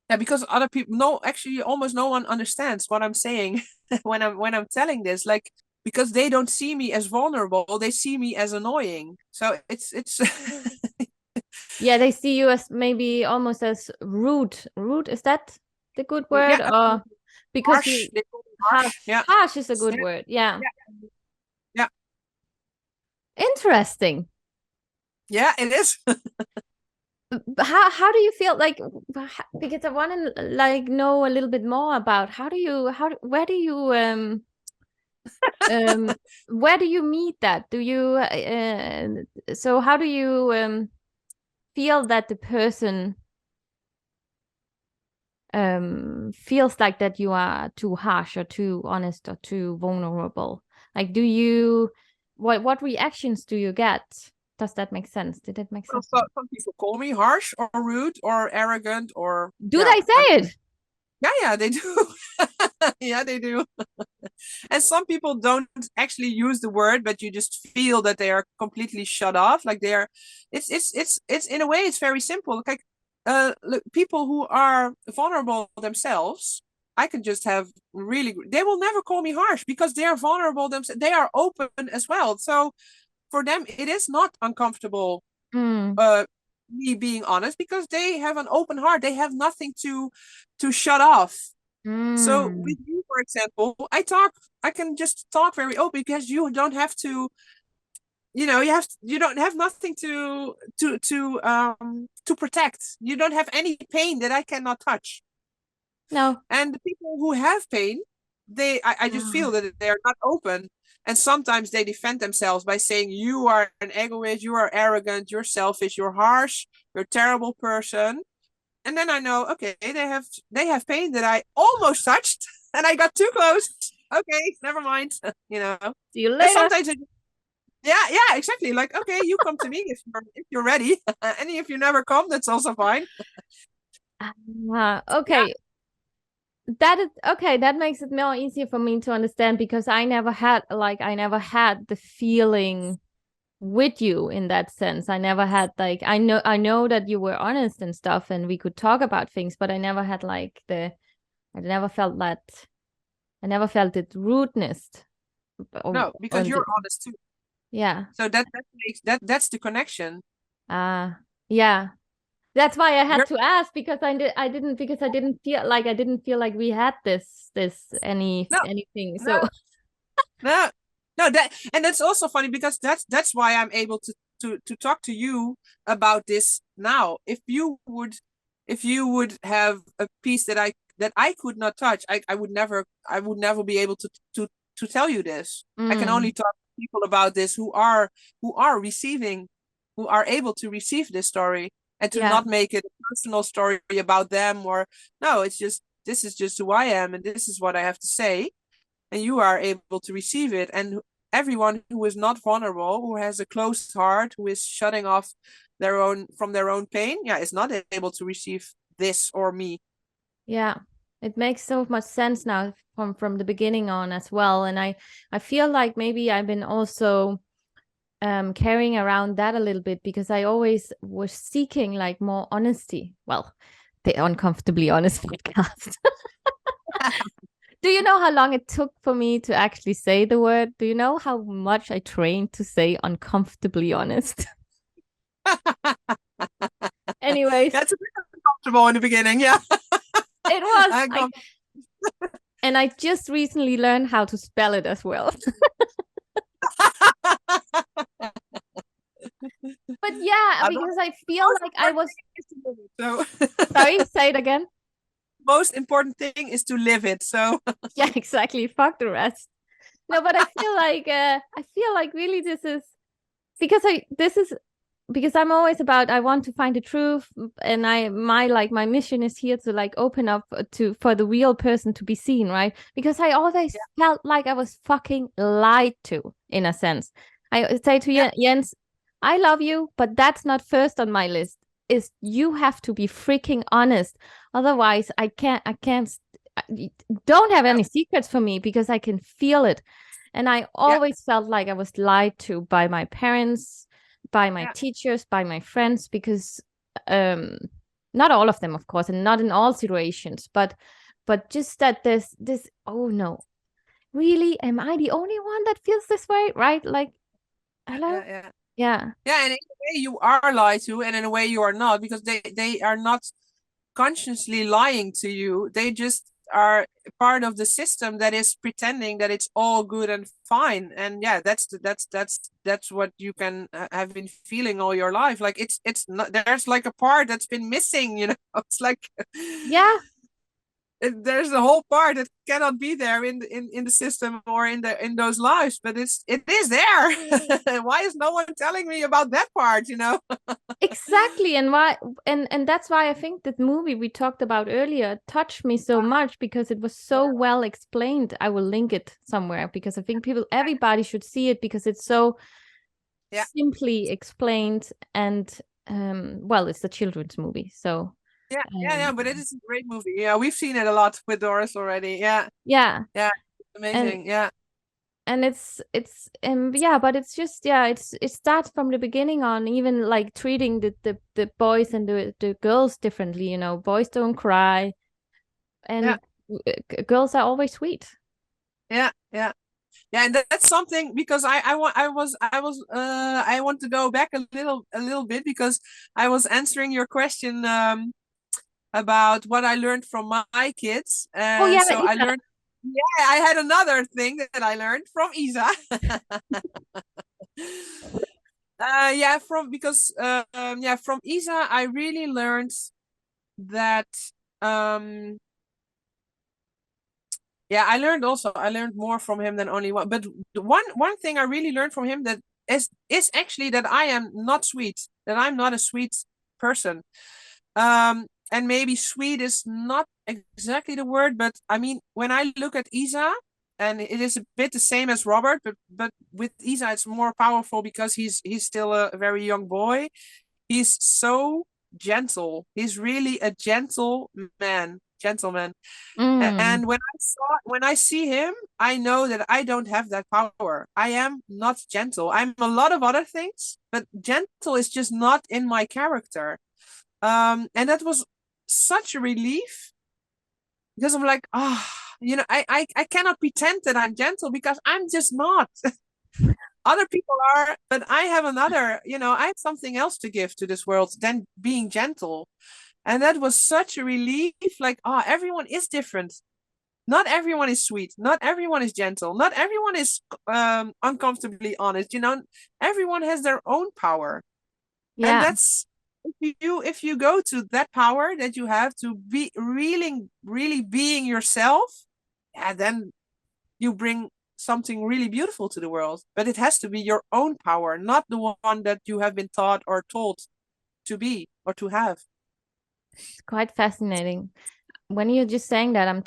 Yeah, because other people, no, actually almost no one understands what I'm saying when I'm telling this. Like, because they don't see me as vulnerable, they see me as annoying. So it's Yeah, they see you as maybe almost as rude. Rude, is that the good word? yeah, Or because harsh. you They call me harsh. harsh. Yeah. Harsh is a good Yeah. word. Yeah. Yeah. Interesting. Yeah, it is. How do you feel like, because I want to like know a little bit more about um where do you meet that? Do you so how do you feel that the person feels like that you are too harsh or too honest or too vulnerable? Like, do you, what reactions do you get? Does that make sense? Did it make So, sense? some people call me harsh or rude or arrogant or Do yeah. they say it? Yeah, they do. Yeah, they do. And some people don't actually use the word, but you just feel that they are completely shut off. Like they are, it's in a way, it's very simple. Like, look, people who are vulnerable themselves, I can just have really, they will never call me harsh because they are vulnerable themselves. They are open as well. So for them, it is not uncomfortable, Mm. uh, me being honest because they have an open heart. They have nothing to shut off. So Mm. with you, for example, I can just talk very open because you don't have to, you don't have nothing to protect. You don't have any pain that I cannot touch. No. And the people who have pain, I just feel Ah. that they are not open. And sometimes they defend themselves by saying, you are an egoist, you are arrogant, you're selfish, you're harsh, you're a terrible person. And then I know, okay, they have pain that I almost touched, and I got too close. Okay, never mind. See you And later. sometimes, yeah, exactly. Like, okay, you come to me if you're ready, and if you never come, that's also fine. Yeah, Okay. That is okay. That makes it more easier for me to understand because I never had the feeling with you in that sense. I never had like, I know that you were honest and stuff and we could talk about things, but I never had like I never felt that, I never felt it rudeness no, because on you're the, honest too. yeah. So that makes that's the connection. Yeah. That's why I had You're to ask because I didn't feel like we had this no, anything. no, So no, no. That's also funny because that's why I'm able to talk to you about this now. If you would have a piece that I could not touch, I would never be able to tell you this. I can only mm, talk to people about this who are receiving, who are able to receive this story and to yeah. not make it a personal story about them. Or no, it's just, this is just who I am and this is what I have to say, and you are able to receive it. And everyone who is not vulnerable, who has a closed heart, who is shutting off their own pain, yeah, is not able to receive this or me. Yeah, it makes so much sense now from the beginning on as well. And I feel like maybe I've been also carrying around that a little bit because I always was seeking like more honesty. Well, the Uncomfortably Honest podcast. Do you know how long it took for me to actually say the word? Do you know how much I trained to say uncomfortably honest? Anyways, That's a bit uncomfortable in the beginning, yeah. it was. Uncom- And I just recently learned how to spell it as well. But yeah, the because I feel most like I important was, thing is to live it. So sorry, say it again. most important thing is to live it. So Yeah, exactly. Fuck the rest. No, but I feel like really this is because I'm always about I want to find the truth and my mission is here to like open up to for the real person to be seen, right? Because I always yeah, felt like I was fucking lied to in a sense. I say to yeah, Jens, I love you, but that's not first on my list. Is you have to be freaking honest. Otherwise, I can't don't have yeah, any secrets for me because I can feel it. And I yeah, always felt like I was lied to by my parents, by my teachers, by my friends, because not all of them, of course, and not in all situations, but just that there's this, oh no, really, am I the only one that feels this way, right? Like, hello? Yeah. Yeah, and in a way you are lied to, and in a way you are not, because they are not consciously lying to you. They just are part of the system that is pretending that it's all good and fine. And yeah, that's what you can have been feeling all your life. Like it's not, there's like a part that's been missing, you know. It's like Yeah. there's a whole part that cannot be there in the system or in those lives, but it is there. Why is no one telling me about that part, you know? Exactly. And why, and that's why I think that movie we talked about earlier touched me so much, because it was so well explained. I will link it somewhere, because I think everybody should see it, because it's so simply explained. And well, it's a children's movie, so but it is a great movie. Yeah, we've seen it a lot with Doris already. Yeah, amazing. And it's but it's just, it starts from the beginning on, even like treating the boys and the girls differently. You know, boys don't cry, and girls are always sweet. Yeah, and that's something, because I want to go back a little bit, because I was answering your question about what I learned from my kids, Oh and yeah, so I learned. Yeah, I had another thing that I learned from Isa. From Isa I really learned that I learned more from him than only one. But the one thing I really learned from him that is actually that I am not sweet, that I'm not a sweet person. And maybe sweet is not exactly the word, but I mean, when I look at Isa, and it is a bit the same as Robert, but with Isa it's more powerful, because he's still a very young boy. He's so gentle. He's really a gentleman. And when I see him, I know that I don't have that power. I am not gentle. I'm a lot of other things, but gentle is just not in my character. And that was such a relief, because I'm like, I cannot pretend that I'm gentle, because I'm just not. Other people are, but I have I have something else to give to this world than being gentle. And that was such a relief. Like, everyone is different. Not everyone is sweet. Not everyone is gentle. Not everyone is uncomfortably honest. Everyone has their own power. And that's, if you go to that power that you have to be really, really being yourself, then you bring something really beautiful to the world. But it has to be your own power, not the one that you have been taught or told to be or to have. It's quite fascinating. When you're just saying that, I'm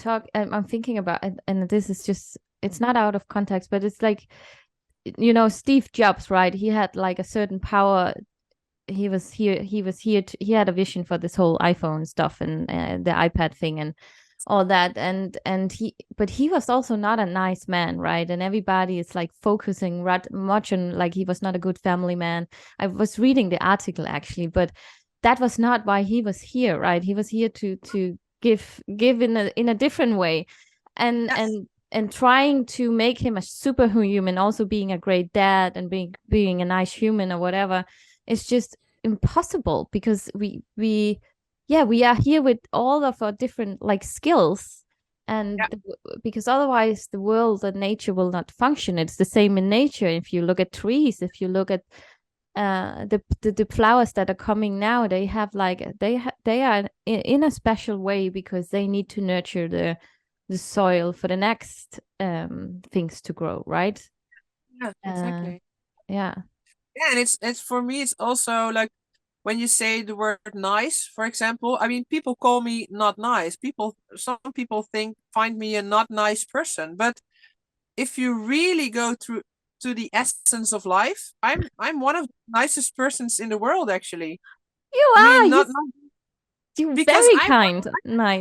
thinking about it, and this is just, it's not out of context, but it's like, Steve Jobs, right? He had like a certain power. He had a vision for this whole iPhone stuff, and the iPad thing and all that, and he was also not a nice man, right? And everybody is like focusing much on, like, he was not a good family man. I was reading the article actually, but that was not why he was here, right? He was here to give in a different way, and trying to make him a superhuman, also being a great dad and being a nice human or whatever. It's just impossible, because we are here with all of our different like skills, and because otherwise the world and nature will not function. It's the same in nature. If you look at trees, if you look at the flowers that are coming now, they have like they are in a special way, because they need to nurture the soil for the next things to grow, right? Exactly. Yeah, and it's for me, it's also like, when you say the word nice, for example, I mean, people call me not nice. Some people find me a not nice person, but if you really go through to the essence of life, I'm one of the nicest persons in the world, actually. you I are. mean, not You're because very kind, nice.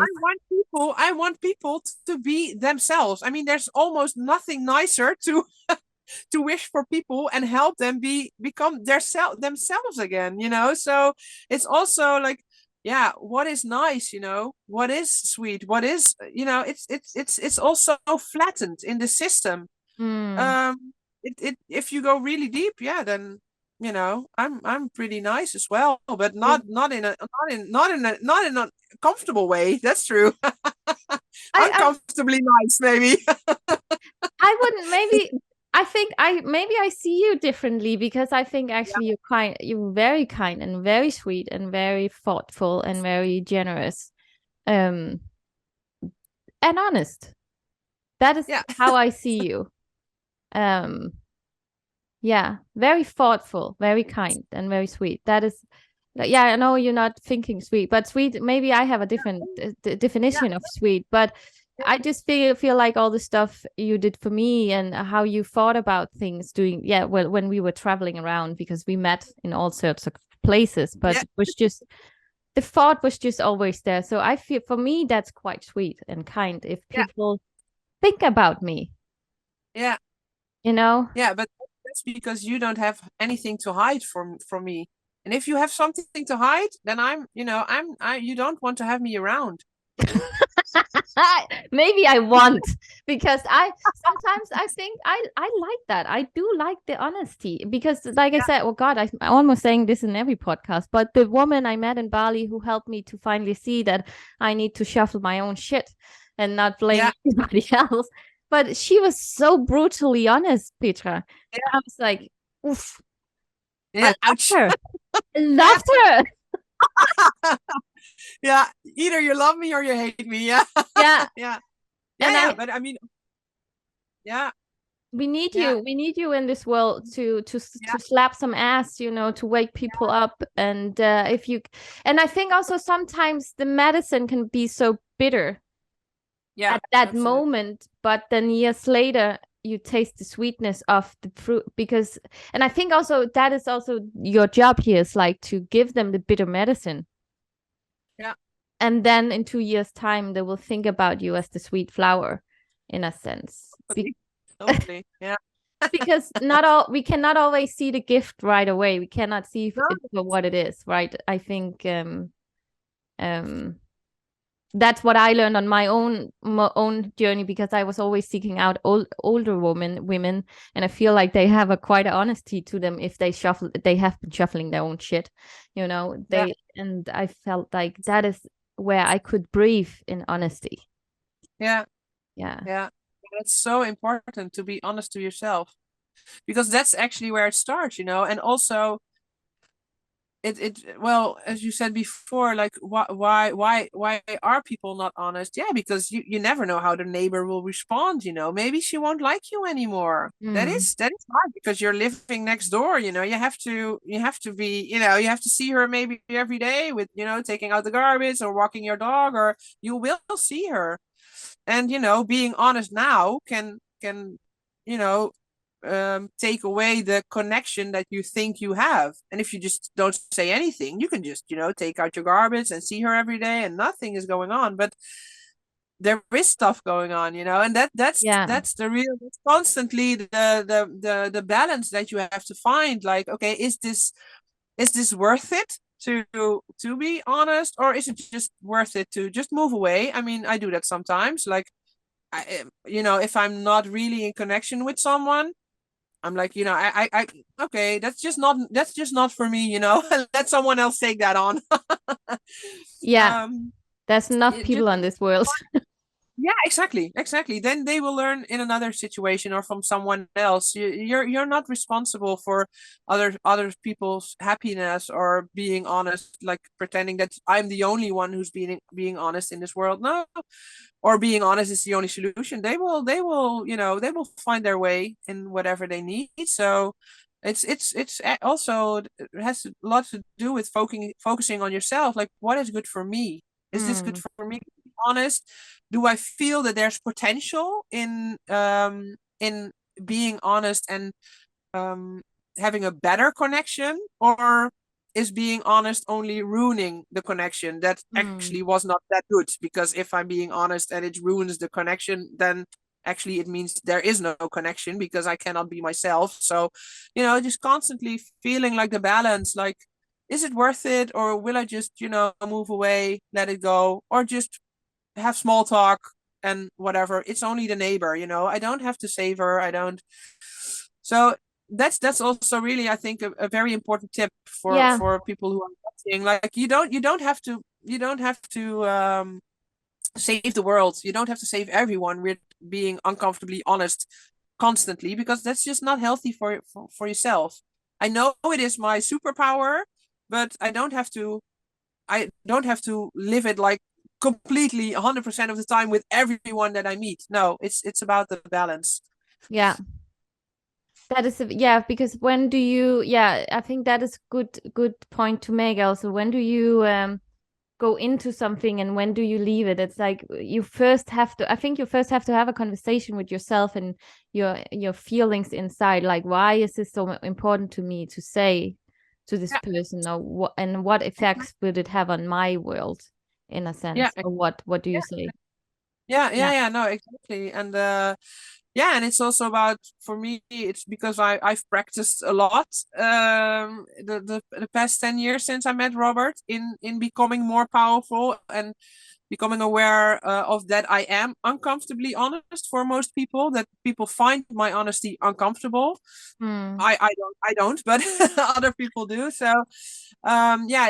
I want people to be themselves. I mean, there's almost nothing nicer to to wish for people and help them become themselves again, so it's also like, yeah, what is nice, what is sweet, what is, it's also flattened in the system. Mm. It if you go really deep, yeah, then I'm pretty nice as well, but Yeah. not in a comfortable way. That's true. I Uncomfortably nice, maybe. I wouldn't maybe I think I see you differently because I think Yeah, actually you're very kind and very sweet and very thoughtful and very generous um and honest. That is yeah, how I see you. Um yeah, very thoughtful, very kind and very sweet. That is like, yeah, I know you're not thinking sweet, but sweet maybe I have a different yeah, definition of sweet, but yeah, I just feel like all the stuff you did for me and how you thought about things doing, yeah, well, when we were traveling around because we met in all sorts of places, but yeah, it was just the thought was just always there. So I feel for me that's quite sweet and kind if yeah, people think about me, yeah, you know? yeah. But that's because you don't have anything to hide from me. And if you have something to hide, then you don't want to have me around. Maybe I want because I sometimes I think I like that. I do like the honesty because like I Yeah, said, oh God, I'm almost saying this in every podcast, but the woman I met in Bali who helped me to finally see that I need to shuffle my own shit and not blame yeah, anybody else. But she was so brutally honest, Petra. yeah, I was like, oof, I yeah. loved Ouch. her. I loved her. Yeah, either you love me or you hate me. Yeah, Yeah. yeah, yeah, And yeah. I But I mean, yeah, we need yeah, you. We need you in this world yeah, to slap some ass, to wake people up. And if you, and I think also sometimes the medicine can be so bitter yeah. at that Absolutely. moment, but then years later you taste the sweetness of the fruit because, and I think also that is also your job here is like to give them the bitter medicine. Yeah, And then in 2 years' time, they will think about you as the sweet flower, in a sense. totally, totally. Yeah. Because not all we cannot always see the gift right away. We cannot see No, it for what it is, right? I think um that's what I learned on my own journey because I was always seeking out older women, and I feel like they have a quite honesty to them if they have been shuffling their own shit, yeah, and I felt like that is where I could breathe in honesty. yeah, Yeah. yeah. It's so important to be honest to yourself because that's actually where it starts, and also it well, as you said before, like why are people not honest? Yeah, because you never know how the neighbor will respond, maybe she won't like you anymore. that Mm. is that is hard because you're living next door, you have to be, you have to see her maybe every day with, taking out the garbage or walking your dog, or you will see her. And being honest now can you know take away the connection that you think you have. And if you just don't say anything, you can just take out your garbage and see her every day and nothing is going on. But there is stuff going on, and that's Yeah. that's the real, it's constantly the balance that you have to find. Like, okay, is this worth it to be honest, or is it just worth it to just move away? I mean, I do that sometimes. Like, if I'm not really in connection with someone, I'm like, okay, that's just not for me, let someone else take that on. Yeah. um There's enough it just people on this world. Yeah, exactly. Then they will learn in another situation or from someone else. You're not responsible for other people's happiness or being honest, like pretending that I'm the only one who's being honest in this world. No, or being honest is the only solution. They will find their way in whatever they need. So also, it has a lot to do with focusing on yourself. Like, what is good for me? Is this good Mm. for me? To be honest, do I feel that there's potential in being honest and um having a better connection, or is being honest only ruining the connection that Mm. actually was not that good? Because if I'm being honest and it ruins the connection, then actually it means there is no connection because I cannot be myself. So, just constantly feeling like the balance, like, is it worth it, or will I just, move away, let it go, or just have small talk and whatever. It's only the neighbor, I don't have to save her. I don't. So that's also really, I think, a very important tip for Yeah. for people who are watching. Like, you don't have to save the world. You don't have to save everyone with being uncomfortably honest constantly, because that's just not healthy for yourself. I know it is my superpower, but I don't have to live it like completely 100% of the time with everyone that I meet. No, it's about the balance. Yeah. That is yeah, because when do you, yeah, I think that is good point to make also. When do you go into something and when do you leave it? It's like you first have to, I think you first have to have a conversation with yourself and your feelings inside, like, why is this so important to me to say to this Yeah, person, or what effects would it have on my world, in a yeah, sense, or what do you say? yeah, Yeah. yeah, yeah. No, exactly. And yeah, and it's also about, for me, it's because I've practiced a lot the past 10 years since I met Robert, in becoming more powerful and becoming aware of that I am uncomfortably honest. For most people, that people find my honesty uncomfortable. Hmm. I don't, but other people do. So yeah,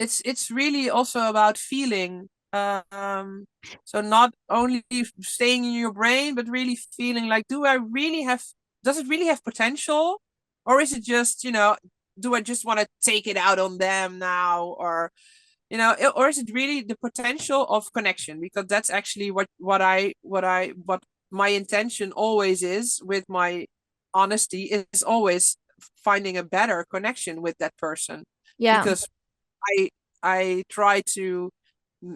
it's really also about feeling. So not only staying in your brain, but really feeling like, does it really have potential? Or is it just, do I just want to take it out on them now? Or is it really the potential of connection? Because that's actually what my intention always is with my honesty, is always finding a better connection with that person. Yeah. Because I I try to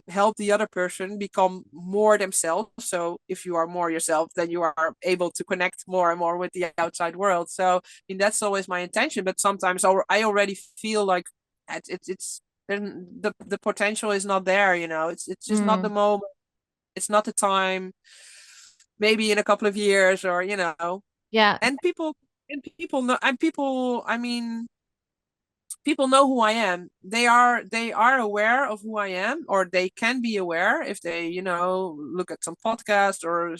help the other person become more themselves. So if you are more yourself, then you are able to connect more and more with the outside world. So I mean, that's always my intention. But sometimes I already feel like it's then the potential is not there. It's just not the Hmm. moment. It's not the time. Maybe in a couple of years, or Yeah. and people know, and people. I mean, people know who I am. They are aware of who I am, or they can be aware if they, look at some podcast, or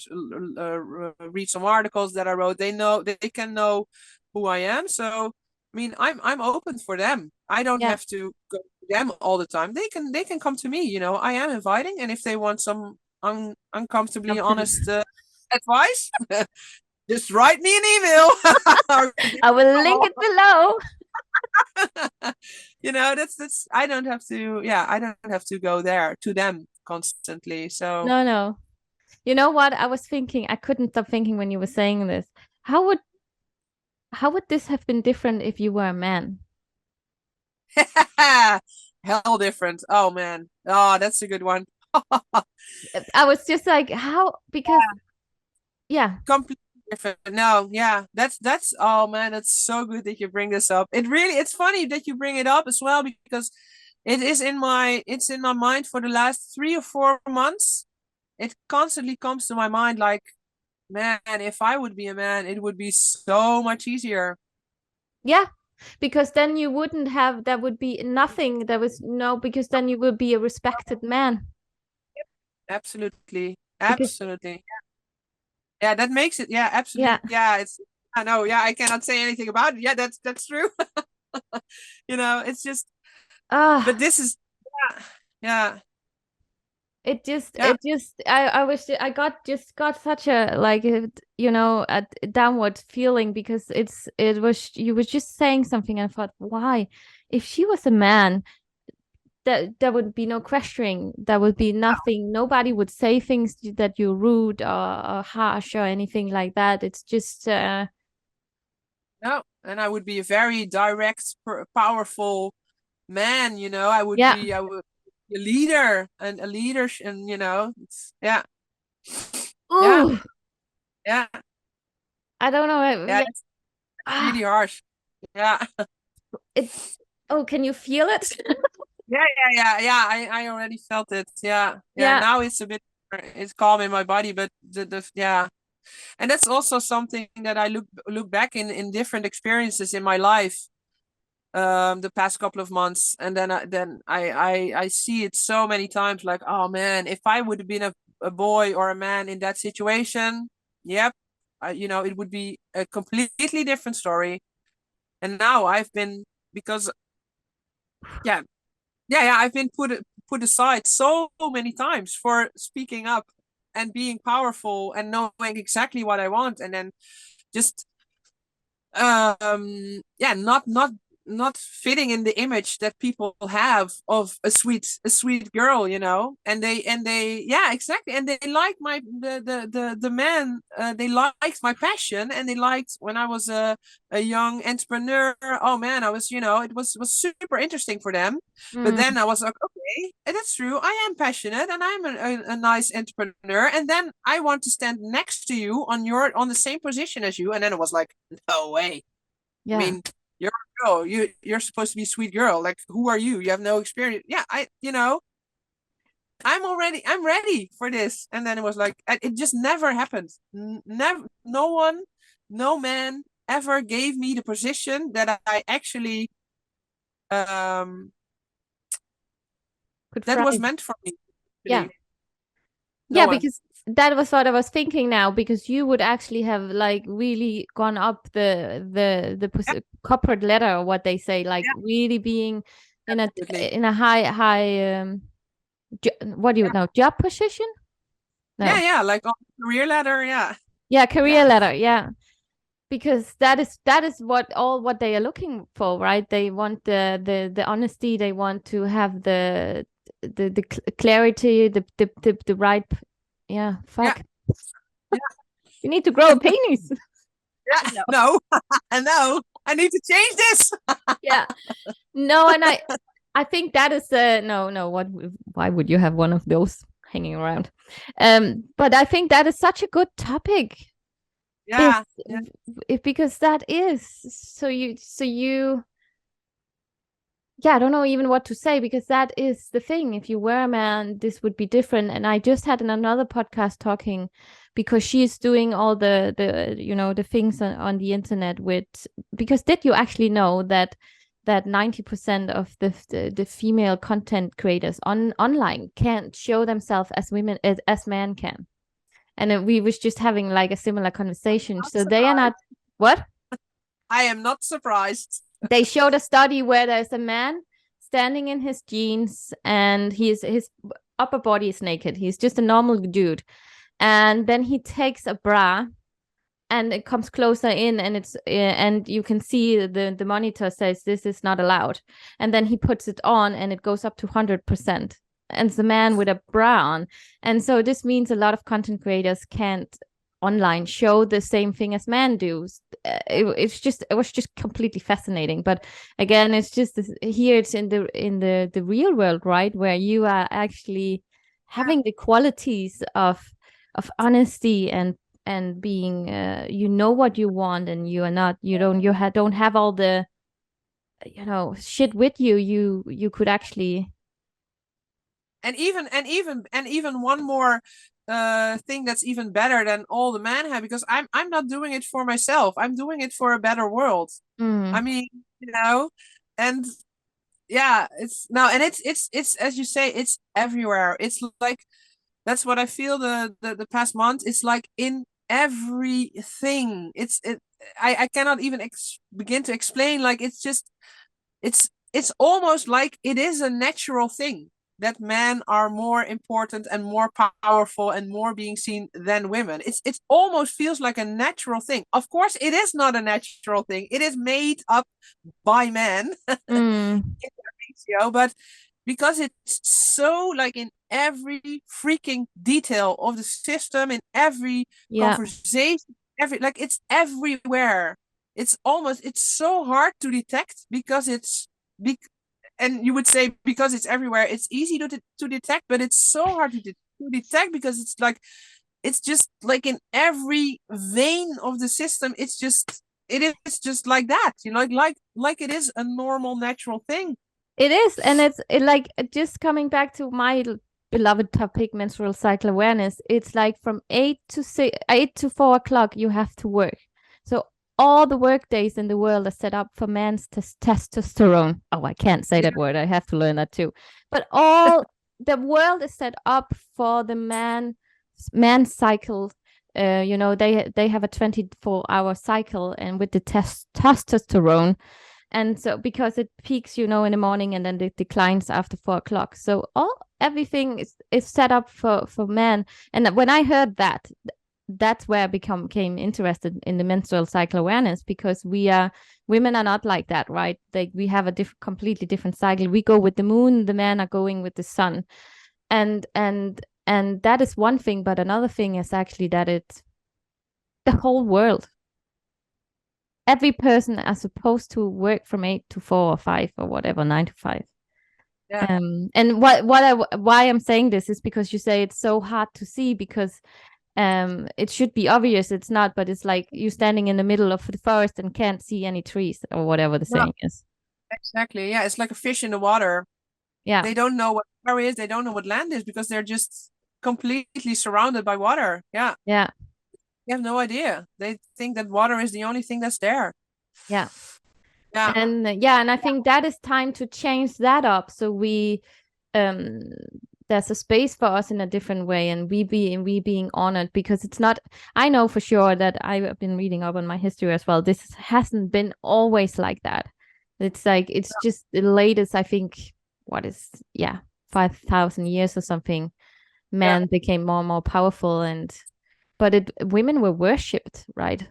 read some articles that I wrote. They can know who I am. So I mean, I'm open for them. I don't Yeah. have to go to them all the time. They can come to me. I am inviting, and if they want some uncomfortably Comfortable. honest advice, just write me an email. Or give me I will a link call. it below. That's I don't have to go there to them constantly. So No, no. You know what? I was thinking, I couldn't stop thinking when you were saying this. How would how would this have been different if you were a man? hell different. Oh man. Oh, that's a good one. I was just like, how? Because yeah, Completely different. No, yeah. That's oh man, that's so good that you bring this up. It's funny that you bring it up as well, because it's in my mind for the last 3 or 4 months. It constantly comes to my mind, like, man, if I would be a man, it would be so much easier. yeah. Because then you wouldn't have, there would be nothing. There was no, because then you would be a respected man. Absolutely. Because Absolutely. Yeah, that makes it. Yeah, yeah. absolutely. Yeah, I know. Yeah, I cannot say anything about it. Yeah, that's true. It's just, but Ah, this is, yeah, yeah, yeah. I was, I got such a, like, a downward feeling, because it was, you was just saying something, and I thought, why? If she was a man, that there would be no questioning. There would be nothing. Nobody would say things that you're rude, or harsh, or anything like that. It's just No, and I would be a very direct, powerful man. yeah. I would be a leader, and a leader, and yeah, yeah, Ooh, yeah, I don't know. yeah. Yeah. That's Ah, really harsh. Yeah. it. Oh, can you feel it? Yeah, yeah, yeah, yeah. I already felt it. Yeah, yeah. Yeah. Now it's a bit. it's calm in my body, but yeah. And that's also something that I look back in different experiences in my life, the past couple of months, and then I see it so many times, like, oh man, if I would have been a boy or a man in that situation, yep, it would be a completely different story. And now I've been, because yeah, yeah, I've been put aside so many times for speaking up and being powerful and knowing exactly what I want, and then just yeah, not fitting in the image that people have of a sweet girl, and they yeah, exactly, and they like the man, they liked my passion, and they liked when I was a young entrepreneur. Oh man, I was, it was super interesting for them. But Mm, then I was like, okay, and that's true, I am passionate and I'm a nice entrepreneur, and then I want to stand next to you on the same position as you. And then it was like, no way. I yeah. mean, you're a girl. You're supposed to be a sweet girl. Like, who are you? You have no experience. Yeah, I'm ready for this. And then it was like, it just never happened. Never, no one, no man ever gave me the position that I actually, um, Could that was thrive. meant for me. Yeah. Actually, no Yeah, one. because that was what I was thinking now, because you would actually have like really gone up Yeah, corporate ladder, or what they say, like yeah, really being in a absolutely. in a high what do you Yeah, know, job position? yeah, No. yeah. Like on the career ladder. Yeah, Yeah, career yeah, ladder. Yeah. Because that is what they are looking for, right? They want the honesty, they want to have the clarity, the right yeah, yeah, fuck. yeah, You need to grow a penis. yeah. No. No, I know. I need to change this. Yeah. No, and I think that is no, why would you have one of those hanging around? But I think that is such a good topic. If Yeah, yeah, if because that is so you yeah, I don't know even what to say, because that is the thing. If you were a man, this would be different. And I just had in another podcast talking, because she's doing all the things on the internet with, because did you actually know that 90% of the female content creators online can't show themselves as women as men can? And we was just having like a similar conversation. not So they are not surprised. what? I am not surprised. They showed a study where there's a man standing in his jeans, and his upper body is naked. He's just a normal dude. And then he takes a bra, and it comes closer in, and and you can see the monitor says this is not allowed. And then he puts it on, and it goes up to 100%. And it's a man with a bra on. And so this means a lot of content creators can't online show the same thing as men do. It was just completely fascinating. But again, it's just here it's in the real world, right, where you are actually Yeah. having the qualities of honesty and being you know what you want, and you are not don't have all the shit with you. You could actually And even one more thing that's even better than all the men have, because I'm not doing it for myself. I'm doing it for a better world. I mm, mean, and yeah, it's now, and it's as you say, it's everywhere. It's like, that's what I feel the past month. It's like in everything. I cannot even begin to explain. Like, it's just, it's almost like it is a natural thing that men are more important and more powerful and more being seen than women. It almost feels like a natural thing. Of course, it is not a natural thing. It is made up by men, mm, but because it's so, like, in every freaking detail of the system, in every yeah, conversation, like, it's everywhere. It's so hard to detect, because be, and you would say, because it's everywhere, it's easy to detect, but it's so hard to detect, because it's like, it's just like in every vein of the system. It is just like that, like it is a normal natural thing. it is. And it's like just coming back to my beloved topic, menstrual cycle awareness, it's like from 8 to 4 o'clock you have to work. So all the work days in the world are set up for man's testosterone. Oh, I can't say that word. I have to learn that too. But all the world is set up for the man cycle. They have a 24-hour cycle, and with the testosterone, and so because it peaks in the morning and then it declines after 4 o'clock. So everything is set up for men. And when I heard that, that's where I became interested in the menstrual cycle awareness, because women are not like that, right? We have a completely different cycle. We go with the moon, the men are going with the sun, and that is one thing. But another thing is actually that it's the whole world. Every person are supposed to work from 8 to 4 or 5 or whatever, 9 to 5. Yeah. And why I'm saying this is because you say it's so hard to see, because it should be obvious. It's not, but it's like you standing in the middle of the forest and can't see any trees, or whatever the No, saying is. exactly. Yeah, it's like a fish in the water. Yeah. They don't know what water is. They don't know what land is because they're just completely surrounded by water. Yeah. Yeah. You have no idea. They think that water is the only thing that's there. Yeah. Yeah. And I think that is time to change that up, so we um there's a space for us in a different way, and we being honored, because it's not. I know for sure that I've been reading up on my history as well. This hasn't been always like that. It's like it's just the latest, I think, 5,000 years or something. Men became more and more powerful, but women were worshipped, right?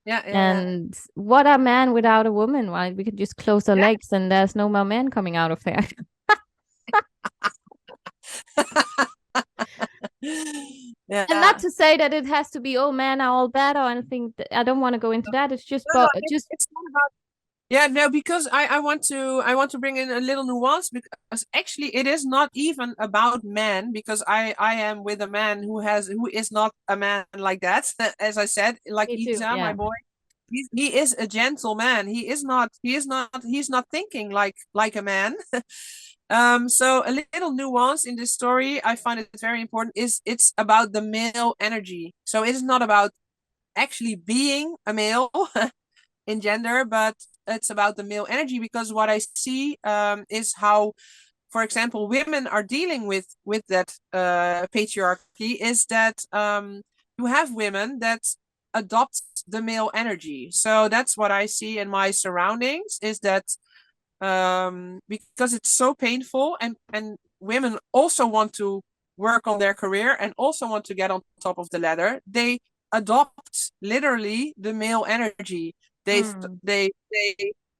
Yeah. And what are men without a woman, right? We could just close our legs and there's no more men coming out of there. Yeah. And not to say that it has to be, oh, men are all bad or anything. I don't want to go into that. It's just, No, it's not about. Yeah, no, because I want to bring in a little nuance, because actually it is not even about men, because I am with a man who is not a man like that. As I said, like me too. Isa, my Yeah. boy, he is a gentle man. He's not thinking like a man. So a little nuance in this story, I find it very important, is it's about the male energy. So it is not about actually being a male in gender, but it's about the male energy, because what I see is how, for example, women are dealing with that patriarchy, is that you have women that adopt the male energy. So that's what I see in my surroundings, is that because it's so painful, and women also want to work on their career and also want to get on top of the ladder, they adopt literally the male energy. They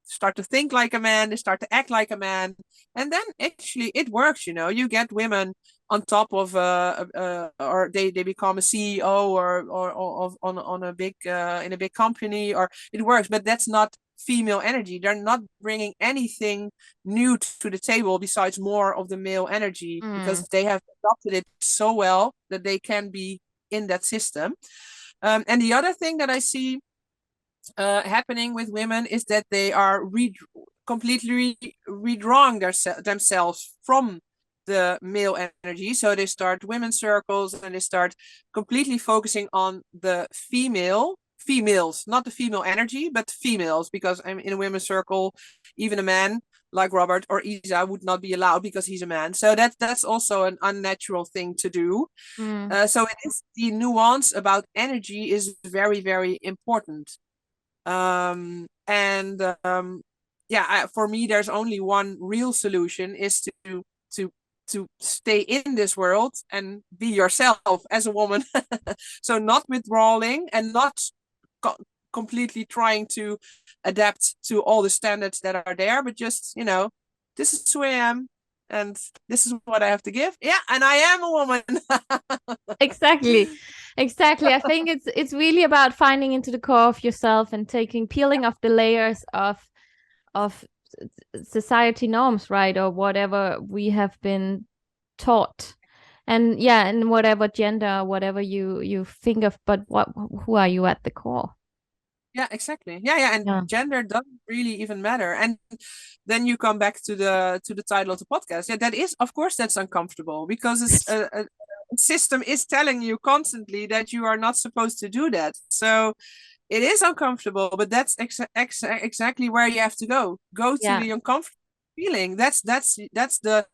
start to think like a man, they start to act like a man, and then actually it works. You get women on top of or they become a CEO, or of on a big in a big company, or it works. But that's not female energy. They're not bringing anything new to the table besides more of the male energy, because they have adopted it so well that they can be in that system. And the other thing that I see happening with women is that they are completely redrawing themselves from the male energy. So they start women's circles, and they start completely focusing on the females, not the female energy, but females, because I'm in a women's circle, even a man like Robert or Isa would not be allowed because he's a man. So that's also an unnatural thing to do. So it is, the nuance about energy is very, very important. And for me, there's only one real solution, is to to stay in this world and be yourself as a woman. So not withdrawing, and not completely trying to adapt to all the standards that are there, but just, this is who I am, and this is what I have to give. Yeah, and I am a woman. Exactly. I think it's really about finding into the core of yourself and peeling off the layers of society norms, right? Or whatever we have been taught. And whatever gender, whatever you think of, but who are you at the core? Yeah, exactly. Yeah, and Yeah. gender doesn't really even matter. And then you come back to the title of the podcast. Yeah, that is, of course, that's uncomfortable because it's a system is telling you constantly that you are not supposed to do that. So it is uncomfortable, but that's exactly where you have to go. Go to Yeah. the uncomfortable feeling. That's the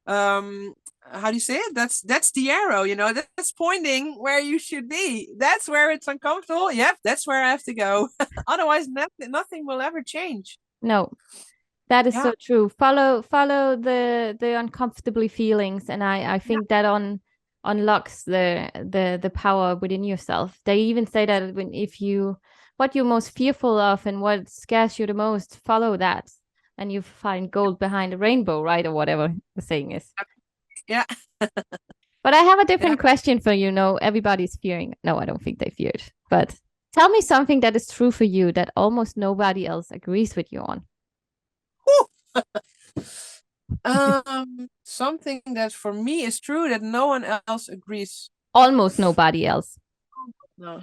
um how do you say it? That's the arrow, that's pointing where you should be. That's where it's uncomfortable. Yep, that's where I have to go. Otherwise nothing will ever change. No, that is Yeah, so true. Follow the uncomfortably feelings, and I yeah, think that unlocks the power within yourself. They even say that when if you what you're most fearful of and what scares you the most, follow that, and you find gold behind the rainbow, right? Or whatever the saying is. yeah. But I have a Yeah. different question for you. No, everybody's fearing. No, I don't think they feared. But tell me something that is true for you that almost nobody else agrees with you on. Something that for me is true that no one else agrees. Almost nobody else. No.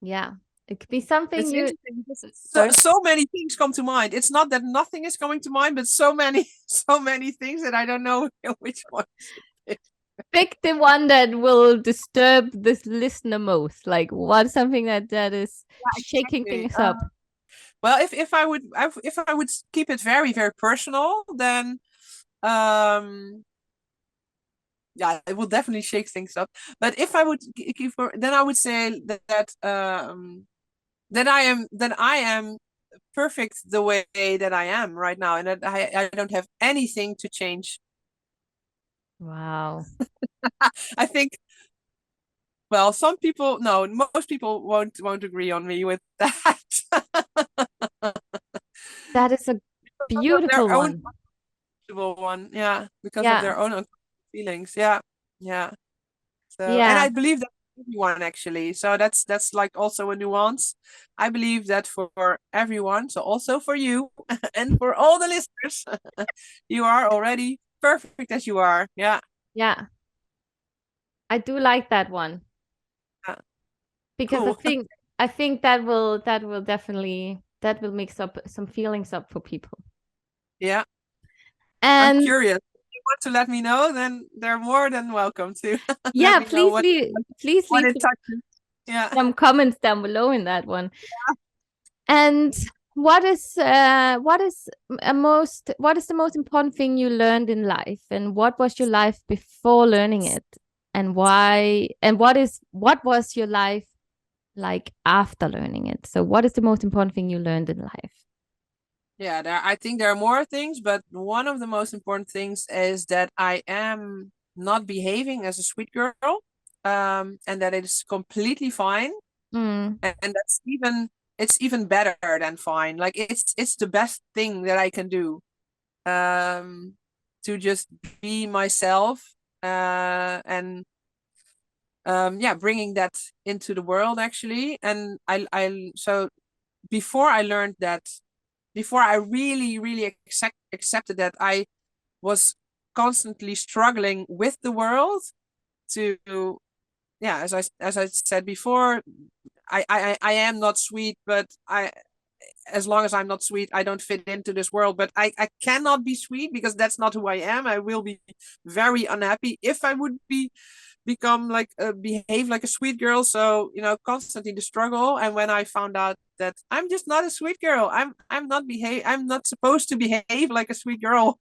Yeah. It could be something It's you interesting because sorry. so many things come to mind. It's not that nothing is coming to mind, but so many so many things that I don't know which one. Pick the one that will disturb this listener most. Like what's something that is shaking Exactly. things up. Well, if I would keep it very very personal, then um yeah, it will definitely shake things up. But if I would keep, then I would say that I am perfect the way that I am right now, and that I don't have anything to change. Wow. I think. Well, some people, no, most people won't agree on me with that. That is a Because of beautiful their own one. one, yeah, because of Yeah. their own feelings, yeah, yeah. So, and Yeah. I believe that everyone actually. So that's like also a nuance. I believe that for everyone, so also for you and for all the listeners, you are already perfect as you are. Yeah, Yeah. I do like that one yeah. because Cool. I think that will definitely that will mix up some feelings up for people. Yeah, I'm And curious. If you want to let me know, then they're more than welcome to let yeah, me know please what leave it touches. Yeah. some comments down below in that one. And what is the most important thing you learned in life, and what was your life before learning it, and why, and what was your life like after learning it? So what is the most important thing you learned in life? Yeah, I think there are more things, but one of the most important things is that I am not behaving as a sweet girl, and that it is completely fine, Mm, and it's even better than fine. Like it's the best thing that I can do, to just be myself, and yeah, bringing that into the world actually. And I so before I learned that, before I really, really accepted that I was constantly struggling with the world to, yeah, as I said before, I am not sweet, but as long as I'm not sweet, I don't fit into this world. But I cannot be sweet because that's not who I am. I will be very unhappy if I would become like behave like a sweet girl. So constantly the struggle. And when I found out that I'm just not a sweet girl, I'm not supposed to behave like a sweet girl,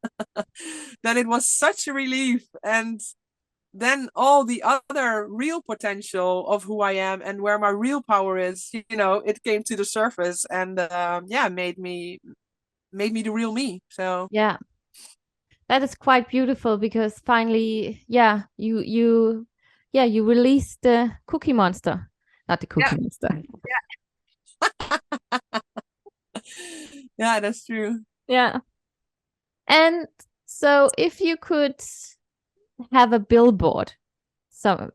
then it was such a relief. And then all the other real potential of who I am and where my real power is, it came to the surface. And yeah, made me the real me. So yeah, that is quite beautiful because finally, yeah, you released the cookie monster, not the yeah, cookie monster. yeah, that's true. Yeah. And so if you could have a billboard, so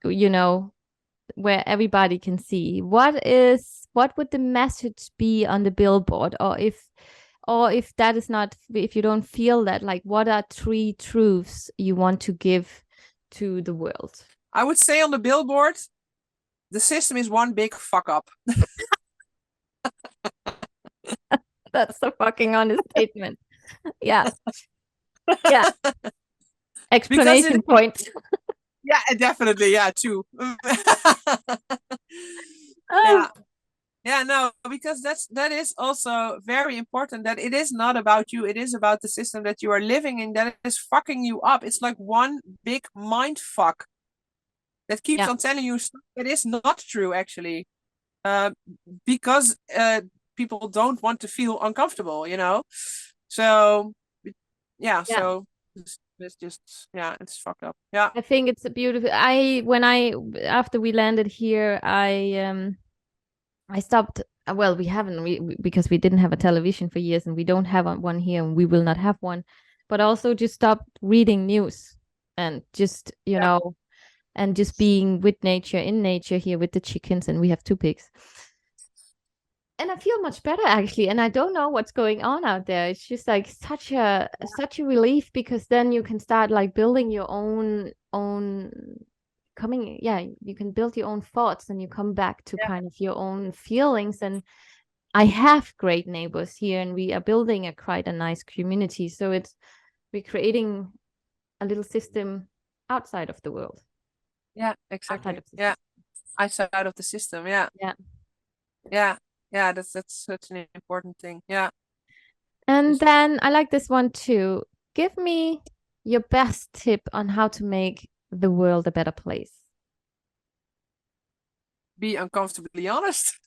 where everybody can see, what would the message be on the billboard? Or if that is not, if you don't feel that, like what are three truths you want to give to the world? I would say on the billboard, the system is one big fuck up. That's a fucking honest statement. Yeah. Yeah. Because it, Explanation point. yeah, definitely, yeah, too. Oh, Yeah. Yeah, no, because that is also very important, that it is not about you, it is about the system that you are living in that is fucking you up. It's like one big mind fuck that keeps yeah. on telling you stuff that is not true actually. Uh, because people don't want to feel uncomfortable, you know? So yeah, Yeah. so it's just, yeah, it's fucked up. Yeah. I think it's a beautiful. After we landed here, I stopped. Well, we haven't because we didn't have a television for years, and we don't have one here, and we will not have one. But also just stopped reading news and just Yeah. and just being with nature, in nature here with the chickens, and we have two pigs. And I feel much better actually, and I don't know what's going on out there. It's just like such a relief, because then you can start like building your own coming, yeah, you can build your own thoughts, and you come back to Yeah. kind of your own feelings. And I have great neighbors here, and we are building a quite a nice community, so we're creating a little system outside of the world, Yeah, outside exactly. of the Yeah. system. Outside of the system. Yeah. Yeah. Yeah. Yeah, that's such an important thing. Yeah. And Just then I like this one too. Give me your best tip on how to make the world a better place. be uncomfortably honest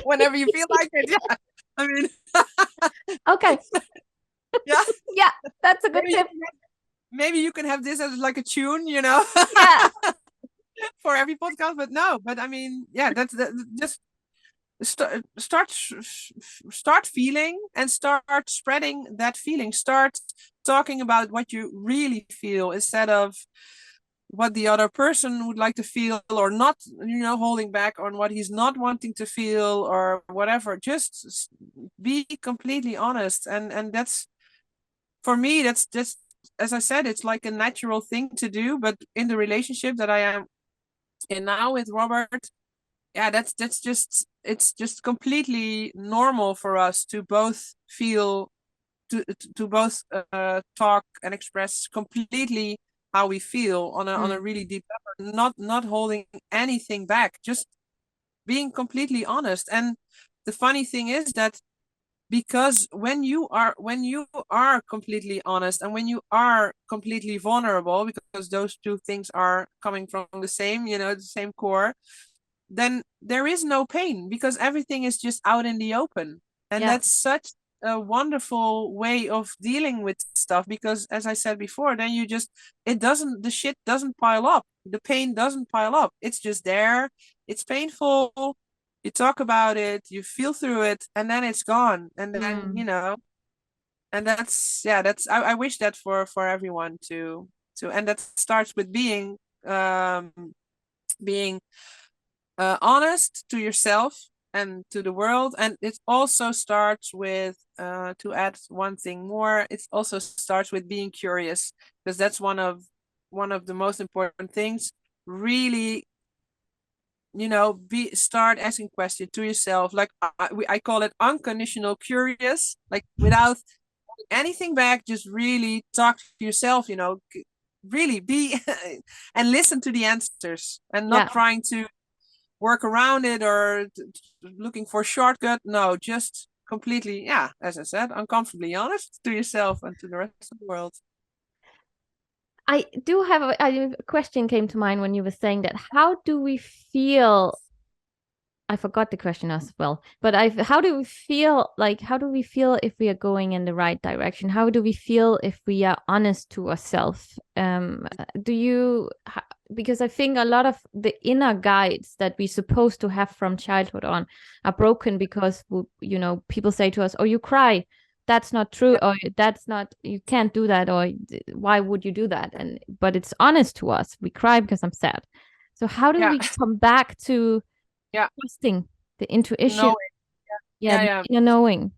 whenever you feel like it. Yeah. I mean, Okay. yeah. Yeah, that's a good Maybe you tip. can maybe you can have this as like a tune, you know, Yeah. for every podcast. But no, but I mean, yeah, that's just start feeling and start spreading that feeling. Start talking about what you really feel instead of what the other person would like to feel, or not, you know, holding back on what he's not wanting to feel or whatever. Just be completely honest, and that's, for me, that's just, as I said, it's like a natural thing to do. But in the relationship that I am in now with Robert, yeah, that's just, it's just completely normal for us to both feel, to both talk and express completely how we feel on a Mm. really deep level, not holding anything back, just being completely honest. And the funny thing is that, because when you are completely honest and when you are completely vulnerable, because those two things are coming from the same, you know, the same core, then there is no pain, because everything is just out in the open. And Yeah. that's such a wonderful way of dealing with stuff, because as I said before, then you just, the shit doesn't pile up, the pain doesn't pile up, it's just there, it's painful, you talk about it, you feel through it, and then it's gone. And then, you Mm. know, and that's, yeah, that's, I wish that for everyone to, and that starts with um being honest to yourself and to the world. And it also starts with, to add one thing more, it also starts with being curious, because that's one of the most important things. Really, you know, start asking questions to yourself, like I call it unconditional curious, like without anything back, just really talk to yourself, you know, really be and listen to the answers, and not Yeah. trying to work around it or looking for a shortcut. No, just completely, yeah, as I said, uncomfortably honest to yourself and to the rest of the world. I do have a question came to mind when you were saying that. How do we feel? I forgot the question as well, but how do we feel, like how do we feel if we are going in the right direction? How do we feel if we are honest to ourselves? Do you because I think a lot of the inner guides that we're supposed to have from childhood on are broken, because you know, people say to us, "Oh, you cry. That's not true," Yeah, or "That's not, you can't do that," or "Why would you do that?" And but it's honest to us. We cry because I'm sad. So how do yeah, we come back to yeah. trusting the intuition? No, Yeah, yeah, the yeah. inner knowing.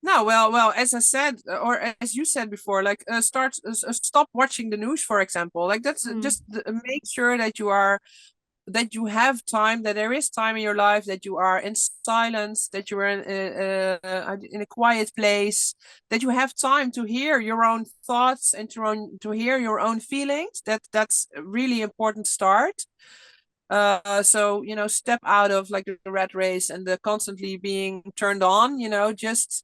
No, well, as I said, or as you said before, like stop watching the news, for example. Like that's Mm. just make sure that you are that you have time, that there is time in your life, that you are in silence, that you are in a quiet place, that you have time to hear your own thoughts and to hear your own feelings. That's a really important start. So step out of like the rat race and the constantly being turned on. Just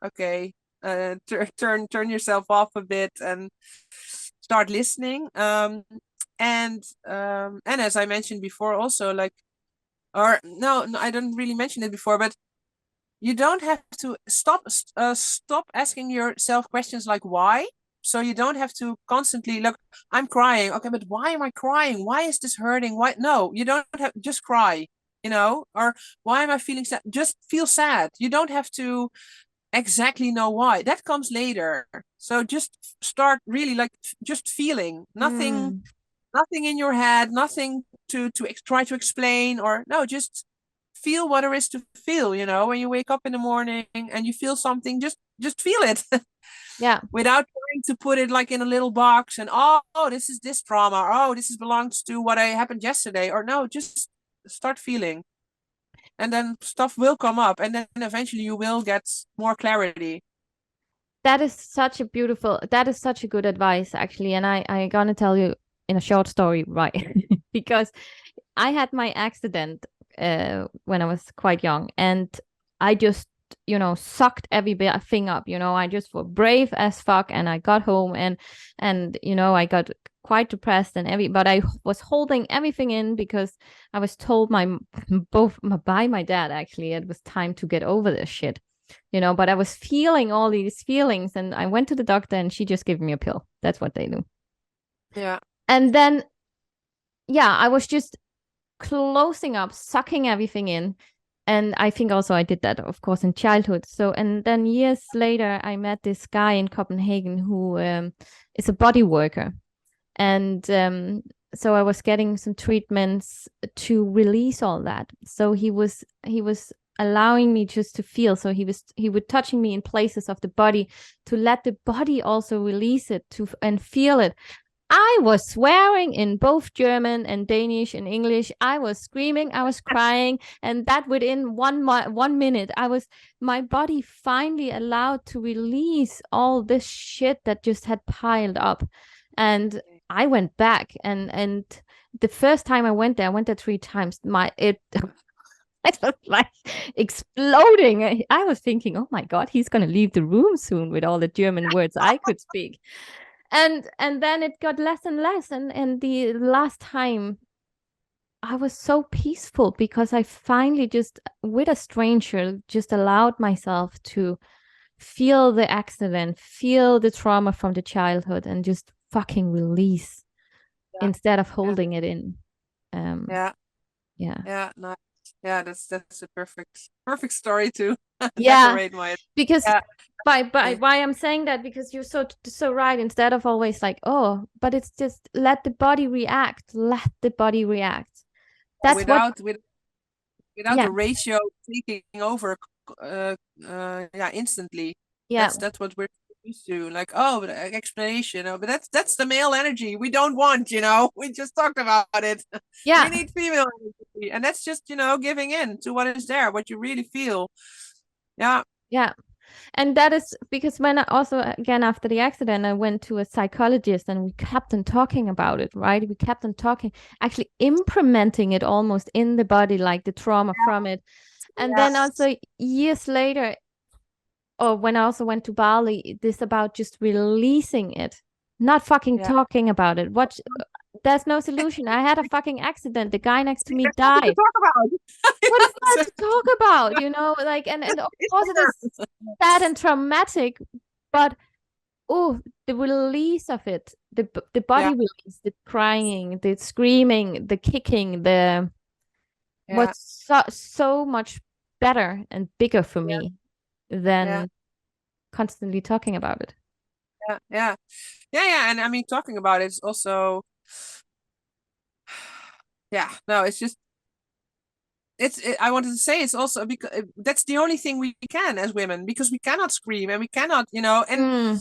okay, turn yourself off a bit and start listening. And as I mentioned before, also like, or no, I don't really mention it before, but you don't have to stop asking yourself questions like why. So you don't have to constantly look, I'm crying, okay, but why am I crying? Why is this hurting? Why? No, you don't have, just cry, or why am I feeling sad? Just feel sad. You don't have to exactly know why. That comes later. So just start really like just feeling. Mm. Nothing in your head, nothing to try to explain, or no, just feel what there is to feel. When you wake up in the morning and you feel something, just feel it. Yeah. Without trying to put it like in a little box and oh, this is this trauma, or oh, this is belongs to what I happened yesterday, or no, just start feeling, and then stuff will come up, and then eventually you will get more clarity. That is such a good advice, actually. And I gonna tell you in a short story, right? Because I had my accident when I was quite young, and I just, sucked everything up. I just was brave as fuck, and I got home, and I got quite depressed but I was holding everything in because I was told by my dad, actually, it was time to get over this shit. But I was feeling all these feelings, and I went to the doctor, and she just gave me a pill. That's what they do. Yeah. And then, yeah, I was just closing up, sucking everything in. And I think also I did that, of course, in childhood. So, and then years later, I met this guy in Copenhagen who is a body worker. And so I was getting some treatments to release all that. So he was allowing me just to feel. So he would touching me in places of the body to let the body also release it and feel it. I was swearing in both German and Danish and English. I was screaming, I was crying, and that within 1 minute, my body finally allowed to release all this shit that just had piled up. And I went back, and the first time I went there 3 times. I was like exploding. I was thinking, oh my God, he's gonna leave the room soon with all the German words I could speak. And then it got less and less, and the last time I was so peaceful because I finally just with a stranger just allowed myself to feel the accident, feel the trauma from the childhood, and just fucking release Yeah. instead of Yeah. holding it in. Yeah. Yeah. Yeah. Nice. Yeah, that's a perfect story to Yeah, decorate my. because Yeah. by why I'm saying that, because you're so right. Instead of always like, oh, but it's just let the body react. Let the body react. That's what. Without Yeah, the ratio taking over, yeah, instantly. yeah, That's what we're used to. Like, oh, but explanation. Oh, but that's the male energy we don't want. We just talked about it. We yeah, need female energy, and that's just giving in to what is there, what you really feel. Yeah. yeah. And that is because when I also, again, after the accident, I went to a psychologist, and we kept on talking about it, right? We kept on talking, actually implementing it almost in the body, like the trauma from it. And Yeah. then also years later, or when I also went to Bali, this about just releasing it, not fucking Yeah. talking about it. There's no solution. I had a fucking accident. The guy next to me There's nothing to died. talk about. What is It's, there to talk about? Like, and of it's course it is there. sad and traumatic, but oh, the release of it, the body Yeah. release, the crying, the screaming, the kicking, the was Yeah. so much better and bigger for Yeah. me Yeah. than constantly talking about it. Yeah. Yeah. Yeah. Yeah. And I mean, talking about it is also, yeah, no, it's just, I wanted to say it's also because that's the only thing we can as women, because we cannot scream and we cannot, and Mm,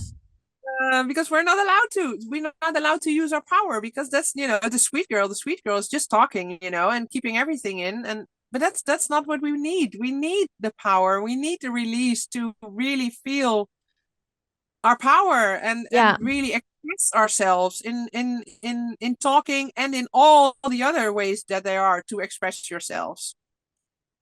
because we're not allowed to. We're not allowed to use our power because that's, the sweet girl. The sweet girl is just talking, and keeping everything in. But that's not what we need. We need the power. We need the release to really feel our power and Yeah. really express ourselves in talking and in all the other ways that there are to express yourselves.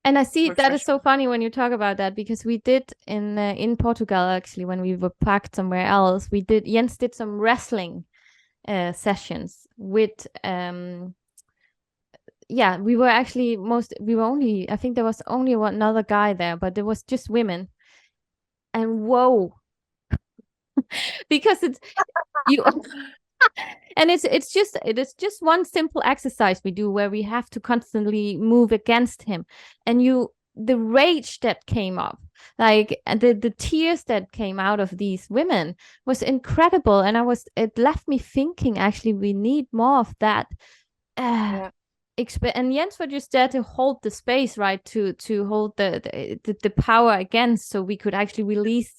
And I see To that is express so funny when you talk about that, because we did in Portugal, actually, when we were packed somewhere else, Jens did some wrestling sessions with we were actually I think there was only one other guy there, but there was just women. And whoa, because it's you and it is just one simple exercise we do where we have to constantly move against him, and the rage that came up, like the tears that came out of these women was incredible, and it left me thinking, actually we need more of that. yeah. And Jens was just there to hold the space, right, to hold the power against, so we could actually release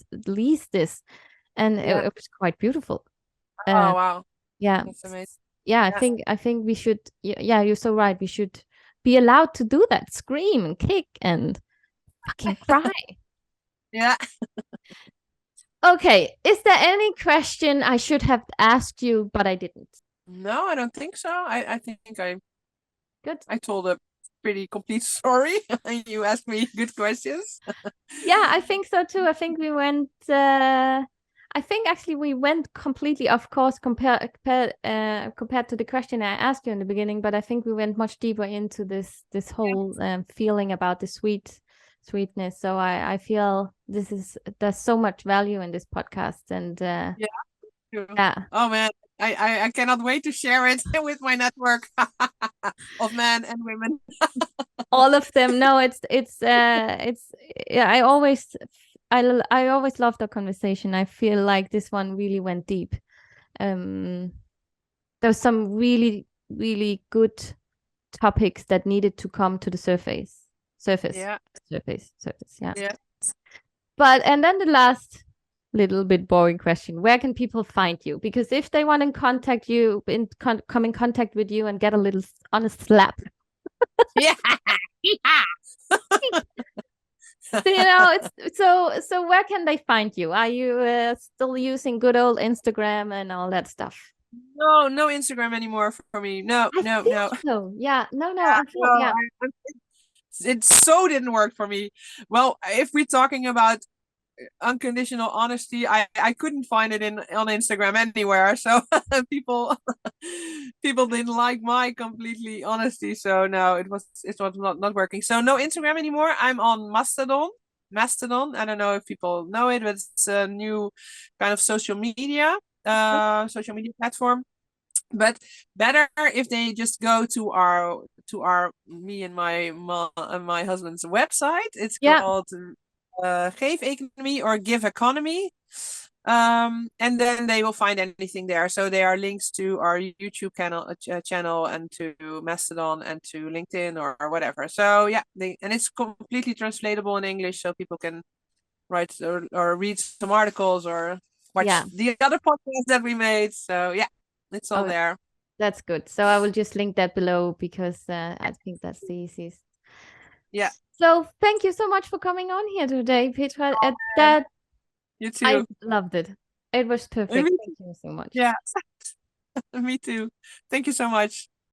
this, and Yeah. it was quite beautiful. Oh wow, Yeah. that's amazing. Yeah, Yeah. I think we should, yeah, you're so right. We should be allowed to do that, scream and kick and fucking cry. Yeah. Okay, is there any question I should have asked you, but I didn't? No, I don't think so. I think Good. I told a pretty complete story. You asked me good questions. Yeah, I think so too. I think we went. I think actually we went completely, of course, compared to the question I asked you in the beginning. But I think we went much deeper into this whole feeling about the sweetness. So I feel there's so much value in this podcast, and Yeah. True. yeah. Oh man, I cannot wait to share it with my network of men and women. All of them. No, it's yeah, I always love the conversation. I feel like this one really went deep. um there's some really, really good topics that needed to come to the surface Yeah. surface, yeah. Yeah. But and then the last little bit boring question: where can people find you? Because if they want to contact you, come in contact with you and get a little honest slap, Yeah. so, it's so where can they find you? Are you still using good old Instagram and all that stuff? No Instagram anymore for me. No, I no, think no. so. Yeah. No, Yeah, I feel, no, yeah. it so didn't work for me. Well, if we're talking about unconditional honesty, I couldn't find it on Instagram anywhere. So people people didn't like my completely honesty. So no, it was not working. So no Instagram anymore. I'm on Mastodon. I don't know if people know it, but it's a new kind of social media platform. But better if they just go to our me and my husband's website. It's Yeah. called Geef Economy or Give Economy. And then they will find anything there. So there are links to our YouTube channel and to Mastodon and to LinkedIn or whatever. So yeah, and it's completely translatable in English, so people can write or read some articles or watch Yeah. the other podcasts that we made. So yeah, it's all Oh, there. that's good. So I will just link that below, because I think that's the easiest. Yeah. So thank you so much for coming on here today, Petra. And That you I too. loved it. It was perfect. Thank you so much. Yeah, me too. Thank you so much.